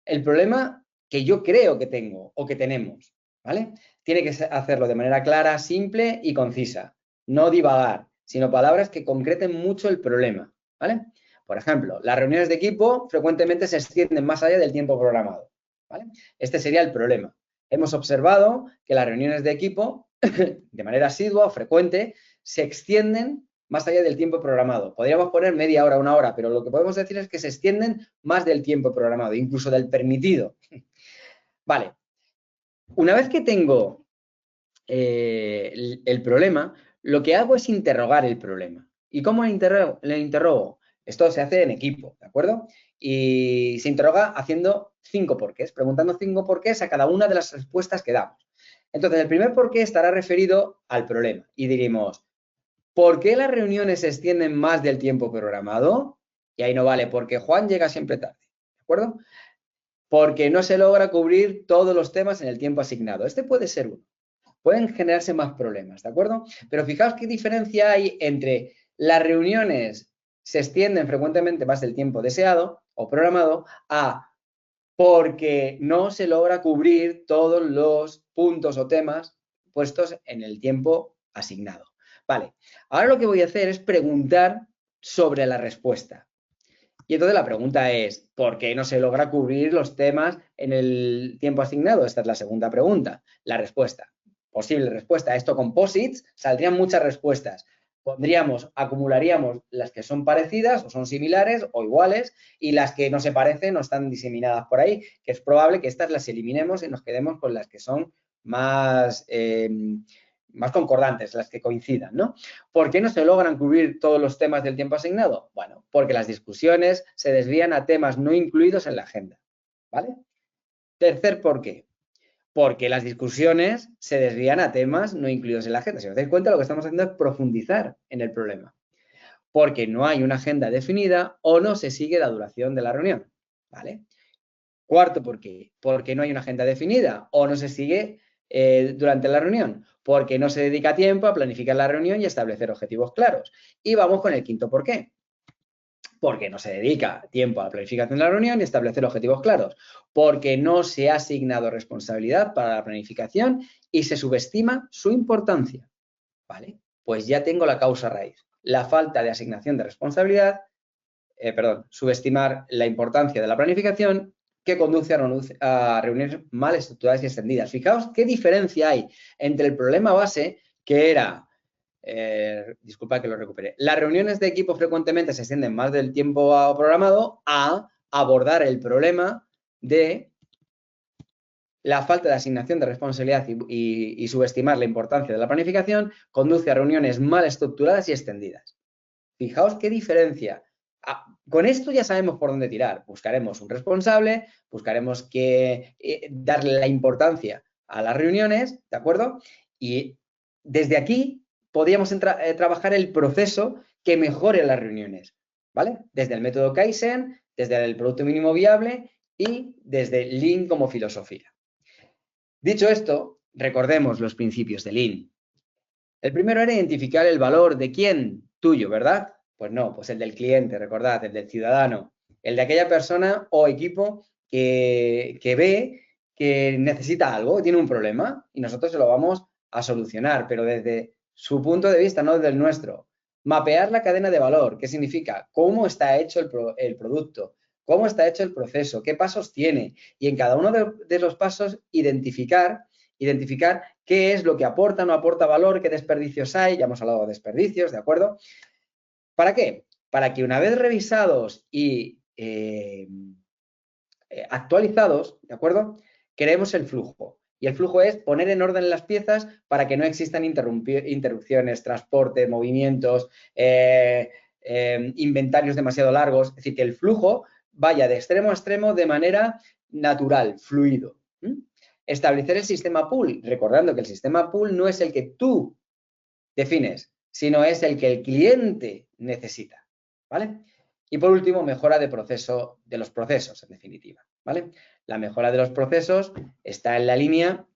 El problema que yo creo que tengo o que tenemos, ¿vale? Tiene que hacerlo de manera clara, simple y concisa. No divagar, sino palabras que concreten mucho el problema, ¿vale? Por ejemplo, las reuniones de equipo frecuentemente se extienden más allá del tiempo programado, ¿vale? Este sería el problema. Hemos observado que las reuniones de equipo, de manera asidua o frecuente, se extienden más allá del tiempo programado. Podríamos poner media hora, una hora, pero lo que podemos decir es que se extienden más del tiempo programado, incluso del permitido. Vale. Una vez que tengo el problema, lo que hago es interrogar el problema. ¿Y cómo le interrogo? Esto se hace en equipo, ¿de acuerdo? Y se interroga haciendo 5 porqués, preguntando 5 porqués a cada una de las respuestas que damos. Entonces, el primer porqué estará referido al problema y diríamos, ¿por qué las reuniones se extienden más del tiempo programado? Y ahí no vale, porque Juan llega siempre tarde, ¿de acuerdo? Porque no se logra cubrir todos los temas en el tiempo asignado. Este puede ser uno. Pueden generarse más problemas, ¿de acuerdo? Pero fijaos qué diferencia hay entre las reuniones se extienden frecuentemente más del tiempo deseado o programado a porque no se logra cubrir todos los puntos o temas puestos en el tiempo asignado. Vale, ahora lo que voy a hacer es preguntar sobre la respuesta. Y entonces la pregunta es, ¿por qué no se logra cubrir los temas en el tiempo asignado? Esta es la segunda pregunta. La respuesta, posible respuesta a esto con POSITs, saldrían muchas respuestas. Acumularíamos las que son parecidas o son similares o iguales y las que no se parecen o están diseminadas por ahí, que es probable que estas las eliminemos y nos quedemos con las que son más concordantes, las que coincidan, ¿no? ¿Por qué no se logran cubrir todos los temas del tiempo asignado? Bueno, porque las discusiones se desvían a temas no incluidos en la agenda, ¿vale? Tercer por qué. Porque las discusiones se desvían a temas no incluidos en la agenda. Si os dais cuenta, lo que estamos haciendo es profundizar en el problema. Porque no hay una agenda definida o no se sigue la duración de la reunión, ¿vale? Cuarto por qué. Porque no hay una agenda definida o no se sigue durante la reunión. Porque no se dedica tiempo a planificar la reunión y establecer objetivos claros. Y vamos con el quinto por qué. Porque no se dedica tiempo a la planificación de la reunión y establecer objetivos claros. Porque no se ha asignado responsabilidad para la planificación y se subestima su importancia. ¿Vale? Pues ya tengo la causa raíz. La falta de asignación de responsabilidad, subestimar la importancia de la planificación que conduce a reuniones mal estructuradas y extendidas. Fijaos qué diferencia hay entre el problema base, que era, disculpa que lo recupere, las reuniones de equipo frecuentemente se extienden más del tiempo programado, a abordar el problema de la falta de asignación de responsabilidad y subestimar la importancia de la planificación conduce a reuniones mal estructuradas y extendidas. Fijaos qué diferencia. Con esto ya sabemos por dónde tirar. Buscaremos un responsable, buscaremos darle la importancia a las reuniones, ¿de acuerdo? Y desde aquí podríamos trabajar el proceso que mejore las reuniones, ¿vale? Desde el método Kaizen, desde el producto mínimo viable y desde Lean como filosofía. Dicho esto, recordemos los principios de Lean. El primero era identificar el valor de quién, tuyo, ¿verdad? Pues no, pues el del cliente, recordad, el del ciudadano, el de aquella persona o equipo que ve que necesita algo, tiene un problema y nosotros se lo vamos a solucionar, pero desde su punto de vista, no desde el nuestro. Mapear la cadena de valor, ¿qué significa? ¿Cómo está hecho el producto? ¿Cómo está hecho el proceso? ¿Qué pasos tiene? Y en cada uno de los pasos identificar qué es lo que aporta, no aporta valor, qué desperdicios hay, ya hemos hablado de desperdicios, ¿de acuerdo? ¿Para qué? Para que una vez revisados y actualizados, ¿de acuerdo? Creemos el flujo. Y el flujo es poner en orden las piezas para que no existan interrupciones, transporte, movimientos, inventarios demasiado largos. Es decir, que el flujo vaya de extremo a extremo de manera natural, fluido. Establecer el sistema pool, recordando que el sistema pool no es el que tú defines, sino es el que el cliente necesita, ¿vale? Y por último, mejora de los procesos, en definitiva, ¿vale? La mejora de los procesos está en la línea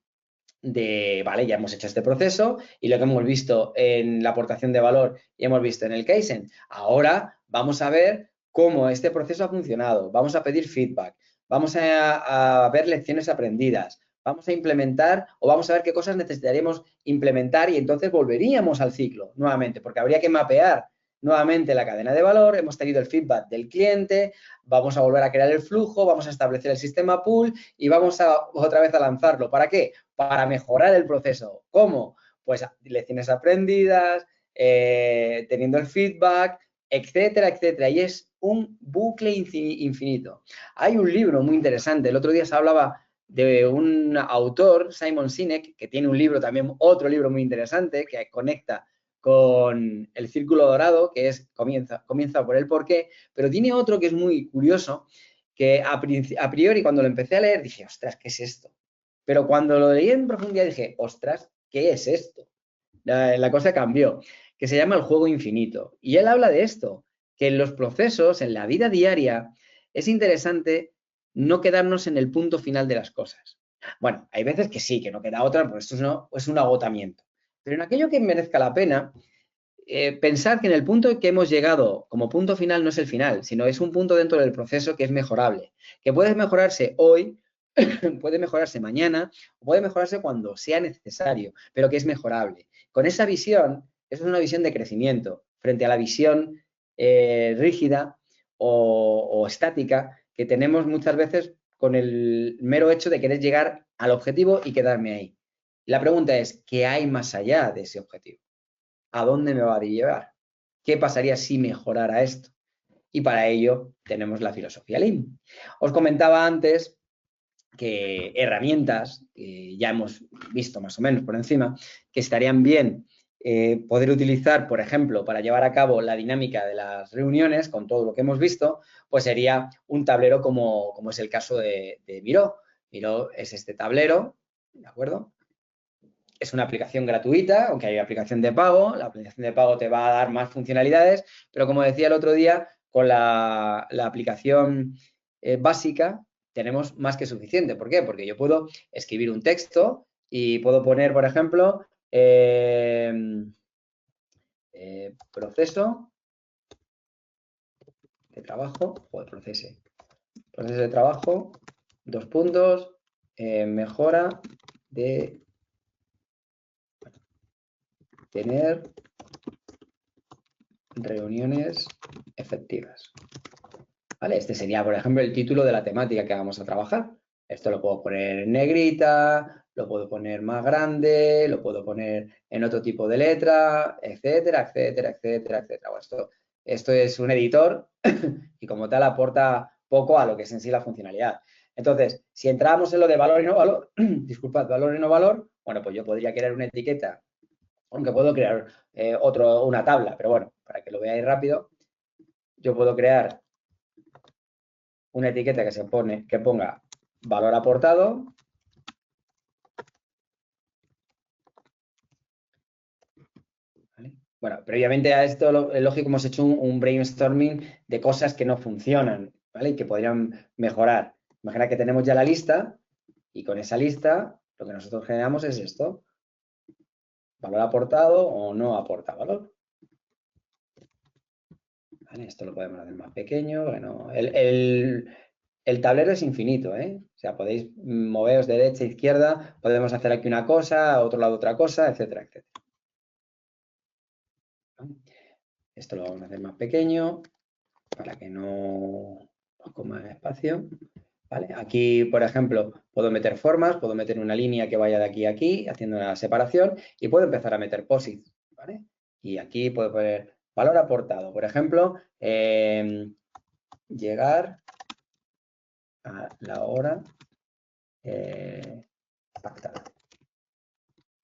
de, vale, ya hemos hecho este proceso y lo que hemos visto en la aportación de valor y hemos visto en el Kaizen. Ahora vamos a ver cómo este proceso ha funcionado, vamos a pedir feedback, vamos a ver lecciones aprendidas, vamos a implementar o vamos a ver qué cosas necesitaríamos implementar y entonces volveríamos al ciclo nuevamente, porque habría que mapear nuevamente la cadena de valor, hemos tenido el feedback del cliente, vamos a volver a crear el flujo, vamos a establecer el sistema pool y vamos otra vez a lanzarlo. ¿Para qué? Para mejorar el proceso. ¿Cómo? Pues lecciones aprendidas, teniendo el feedback, etcétera, etcétera. Y es un bucle infinito. Hay un libro muy interesante. El otro día se hablaba de un autor, Simon Sinek, que tiene un libro también, otro libro muy interesante, que conecta con el círculo dorado, que es comienza por el porqué, pero tiene otro que es muy curioso, que a priori cuando lo empecé a leer dije, ostras, ¿qué es esto? Pero cuando lo leí en profundidad dije, ostras, ¿qué es esto? La cosa cambió, que se llama el juego infinito. Y él habla de esto, que en los procesos, en la vida diaria, es interesante no quedarnos en el punto final de las cosas. Bueno, hay veces que sí, que no queda otra, porque esto es un agotamiento. Pero en aquello que merezca la pena, pensar que en el punto que hemos llegado como punto final no es el final, sino es un punto dentro del proceso que es mejorable, que puede mejorarse hoy, puede mejorarse mañana, o puede mejorarse cuando sea necesario, pero que es mejorable. Con esa visión, eso es una visión de crecimiento frente a la visión rígida o estática que tenemos muchas veces con el mero hecho de querer llegar al objetivo y quedarme ahí. La pregunta es, ¿qué hay más allá de ese objetivo? ¿A dónde me va a llevar? ¿Qué pasaría si mejorara esto? Y para ello tenemos la filosofía Lean. Os comentaba antes que herramientas, que ya hemos visto más o menos por encima, que estarían bien poder utilizar, por ejemplo, para llevar a cabo la dinámica de las reuniones, con todo lo que hemos visto, pues sería un tablero como es el caso de Miro. Miro es este tablero, ¿de acuerdo? Es una aplicación gratuita, aunque hay aplicación de pago. La aplicación de pago te va a dar más funcionalidades, pero como decía el otro día, con la aplicación básica tenemos más que suficiente. ¿Por qué? Porque yo puedo escribir un texto y puedo poner, por ejemplo, proceso de trabajo, proceso de trabajo, 2 puntos, mejora de tener reuniones efectivas. ¿Vale? Este sería, por ejemplo, el título de la temática que vamos a trabajar. Esto lo puedo poner en negrita, lo puedo poner más grande, lo puedo poner en otro tipo de letra, etcétera, etcétera, etcétera, etcétera. Bueno, esto es un editor y como tal aporta poco a lo que es en sí la funcionalidad. Entonces, si entramos en lo de valor y no valor, disculpad, valor y no valor, bueno, pues yo podría crear una etiqueta, aunque puedo crear una tabla, pero bueno, para que lo veáis rápido, yo puedo crear una etiqueta que ponga valor aportado. ¿Vale? Bueno, previamente a esto, es lógico, hemos hecho un brainstorming de cosas que no funcionan, ¿vale? Y que podrían mejorar. Imagina que tenemos ya la lista y con esa lista lo que nosotros generamos es esto. Valor aportado o no aporta valor. ¿Vale? Esto lo podemos hacer más pequeño. Bueno, el tablero es infinito, ¿eh? O sea, podéis moveros derecha, izquierda, podemos hacer aquí una cosa, a otro lado otra cosa, etcétera, etcétera. Esto lo vamos a hacer más pequeño para que no coma espacio. ¿Vale? Aquí, por ejemplo, puedo meter formas, puedo meter una línea que vaya de aquí a aquí, haciendo una separación, y puedo empezar a meter posits. ¿Vale? Y aquí puedo poner valor aportado. Por ejemplo, llegar a la hora pactada.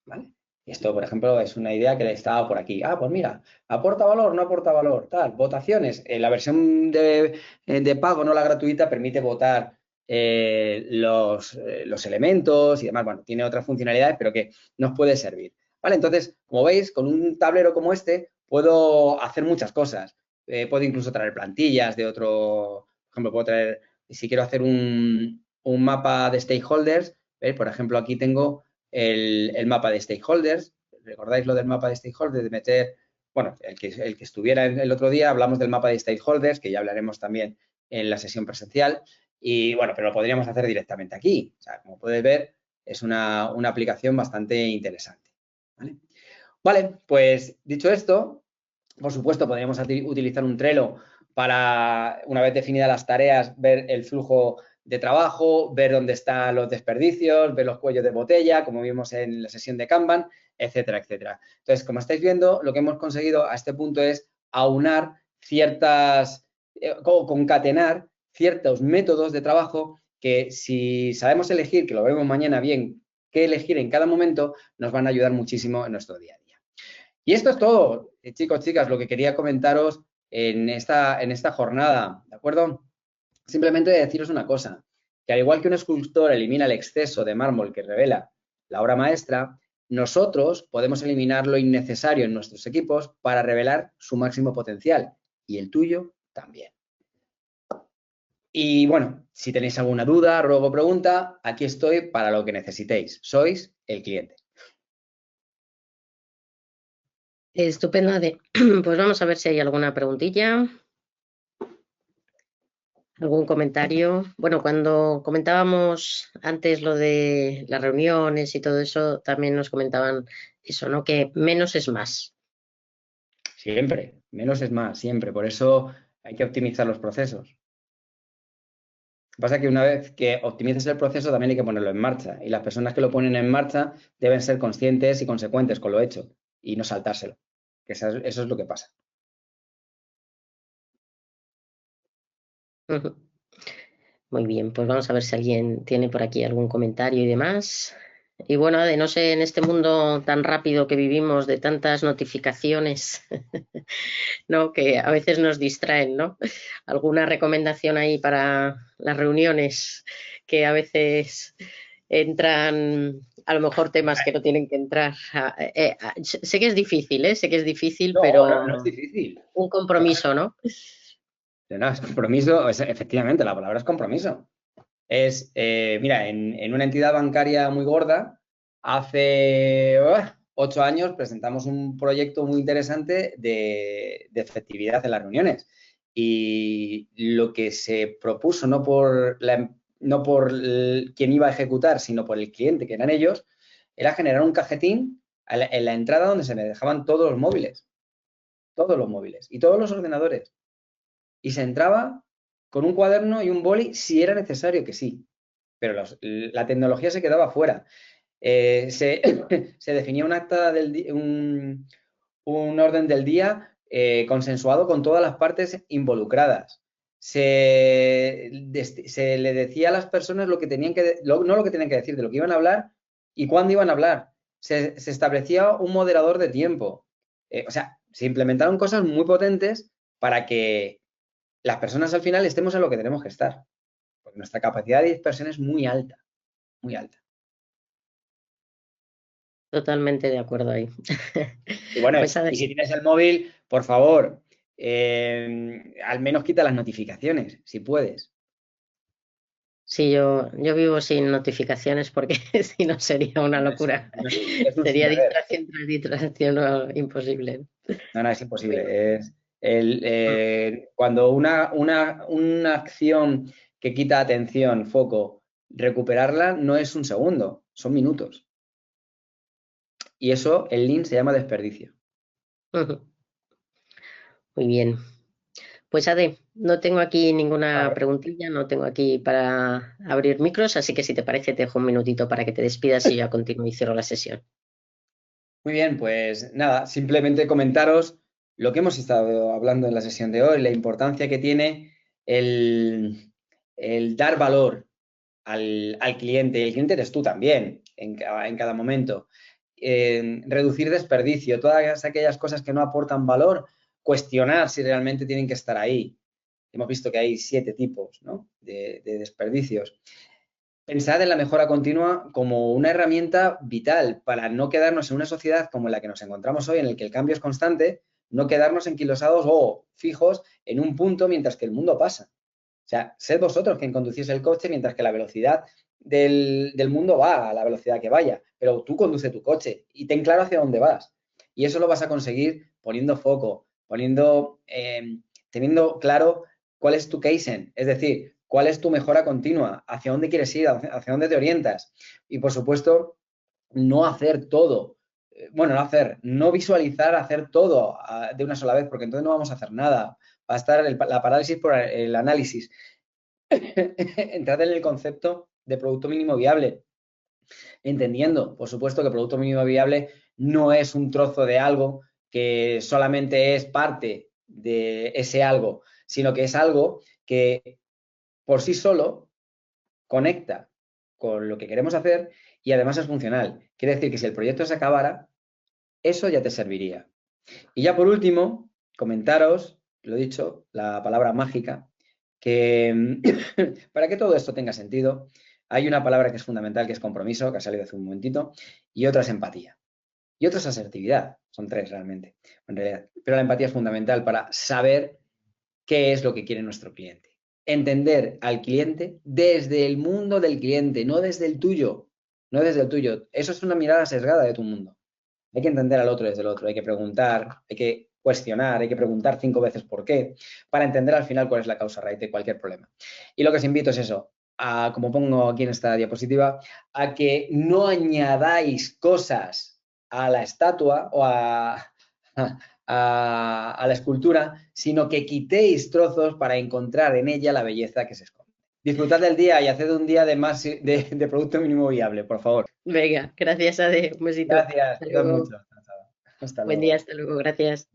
¿Vale? Y esto, por ejemplo, es una idea que le estaba por aquí. Ah, pues mira, aporta valor, no aporta valor, tal. Votaciones. La versión de pago, no la gratuita, permite votar los elementos y demás. Bueno, tiene otras funcionalidades, pero que nos puede servir. ¿Vale? Entonces, como veis, con un tablero como este, puedo hacer muchas cosas. Puedo incluso traer plantillas de otro, por ejemplo, puedo traer, si quiero hacer un mapa de stakeholders, ¿veis? Por ejemplo, aquí tengo el mapa de stakeholders. ¿Recordáis lo del mapa de stakeholders? De meter, bueno, el que estuviera el otro día, hablamos del mapa de stakeholders, que ya hablaremos también en la sesión presencial. Y bueno, pero lo podríamos hacer directamente aquí. O sea, como puedes ver, es una aplicación bastante interesante. ¿Vale? Vale, pues dicho esto, Por supuesto, podríamos utilizar un Trello para, una vez definidas las tareas, ver el flujo de trabajo, ver dónde están los desperdicios, ver los cuellos de botella, como vimos en la sesión de Kanban, etcétera, etcétera. Entonces, como estáis viendo, lo que hemos conseguido a este punto es aunar concatenar ciertos métodos de trabajo que, si sabemos elegir, que lo vemos mañana bien, qué elegir en cada momento, nos van a ayudar muchísimo en nuestro día a día. Y esto es todo, chicos, chicas, lo que quería comentaros en esta jornada, ¿de acuerdo? Simplemente deciros una cosa, que al igual que un escultor elimina el exceso de mármol que revela la obra maestra, nosotros podemos eliminar lo innecesario en nuestros equipos para revelar su máximo potencial, y el tuyo también. Y bueno, si tenéis alguna duda, ruego, pregunta, aquí estoy para lo que necesitéis. Sois el cliente. Estupendo, Ade. Pues vamos a ver si hay alguna preguntilla, algún comentario. Bueno, cuando comentábamos antes lo de las reuniones y todo eso, también nos comentaban eso, ¿no? Que menos es más. Siempre, menos es más, siempre. Por eso hay que optimizar los procesos. Lo que pasa es que una vez que optimices el proceso, también hay que ponerlo en marcha. Y las personas que lo ponen en marcha deben ser conscientes y consecuentes con lo hecho y no saltárselo. Que eso es lo que pasa. Muy bien, pues vamos a ver si alguien tiene por aquí algún comentario y demás. Y bueno, Ade, no sé, en este mundo tan rápido que vivimos, de tantas notificaciones, ¿no? Que a veces nos distraen, ¿no? ¿Alguna recomendación ahí para las reuniones que a veces entran, a lo mejor temas que no tienen que entrar? Sé que es difícil, ¿eh? Sé que es difícil, No, no es pero difícil. un compromiso, ¿no? No, es compromiso, efectivamente, la palabra es compromiso. Mira, en una entidad bancaria muy gorda, hace 8 años presentamos un proyecto muy interesante de efectividad en las reuniones. Y lo que se propuso, no por quien iba a ejecutar, sino por el cliente, que eran ellos, era generar un cajetín en la entrada donde se me dejaban todos los móviles y todos los ordenadores. Y se entraba con un cuaderno y un boli si era necesario, que sí, pero la tecnología se quedaba fuera. Se definía un acta un orden del día consensuado con todas las partes involucradas. Se le decía a las personas lo que tenían no lo que tenían que decir, de lo que iban a hablar y cuándo iban a hablar. Se establecía un moderador de tiempo. O sea, se implementaron cosas muy potentes para que las personas al final estemos en lo que tenemos que estar. Porque nuestra capacidad de dispersión es muy alta, muy alta. Totalmente de acuerdo ahí. Y bueno, Pues y si tienes el móvil, por favor, al menos quita las notificaciones, si puedes. sí, yo vivo sin notificaciones porque si no sería una locura. Es un Sería deber. distracción tras distracción, no, imposible. No, es imposible. Cuando una acción que quita atención, foco, recuperarla no es un segundo, son minutos. Y eso, el Lean se llama desperdicio. Muy bien. Pues Ade, no tengo aquí ninguna Vale. preguntilla, no tengo aquí para abrir micros, así que si te parece te dejo un minutito para que te despidas y yo continúo y cierro la sesión. Muy bien, pues nada, simplemente comentaros lo que hemos estado hablando en la sesión de hoy, la importancia que tiene el dar valor al cliente. El cliente eres tú también en cada momento. Reducir desperdicio, todas aquellas cosas que no aportan valor, cuestionar si realmente tienen que estar ahí. Hemos visto que hay 7 tipos, ¿no?, de desperdicios. Pensad en la mejora continua como una herramienta vital para no quedarnos en una sociedad como la que nos encontramos hoy, en el que el cambio es constante, no quedarnos enquilosados o fijos en un punto mientras que el mundo pasa. O sea, sed vosotros quien conducís el coche mientras que la velocidad del mundo va a la velocidad que vaya, pero tú conduce tu coche y ten claro hacia dónde vas. Y eso lo vas a conseguir poniendo foco, teniendo claro cuál es tu Kaizen, es decir, cuál es tu mejora continua, hacia dónde quieres ir, hacia dónde te orientas. Y por supuesto, no hacer todo bueno, no hacer, no visualizar hacer todo de una sola vez, porque entonces no vamos a hacer nada. Va a estar la parálisis por el análisis. Entrad en el concepto de producto mínimo viable, entendiendo, por supuesto, que producto mínimo viable no es un trozo de algo que solamente es parte de ese algo, sino que es algo que por sí solo conecta con lo que queremos hacer y además es funcional. Quiere decir que si el proyecto se acabara, eso ya te serviría. Y ya por último, comentaros, lo he dicho, la palabra mágica, que para que todo esto tenga sentido, hay una palabra que es fundamental, que es compromiso, que ha salido hace un momentito, y otra es empatía. Y otra es asertividad. Son tres realmente, en realidad. Pero la empatía es fundamental para saber qué es lo que quiere nuestro cliente. Entender al cliente desde el mundo del cliente, no desde el tuyo. No desde el tuyo. Eso es una mirada sesgada de tu mundo. Hay que entender al otro desde el otro, hay que preguntar, hay que cuestionar, hay que preguntar 5 veces por qué, para entender al final cuál es la causa raíz de cualquier problema. Y lo que os invito es eso, a, como pongo aquí en esta diapositiva, a que no añadáis cosas a la estatua o a la escultura, sino que quitéis trozos para encontrar en ella la belleza que se esconde. Disfrutad del día y haced un día de producto mínimo viable, por favor. Venga, gracias, Ade. Un besito. Gracias, Hasta cuidad luego. mucho. Hasta Buen día, luego. hasta luego. Gracias.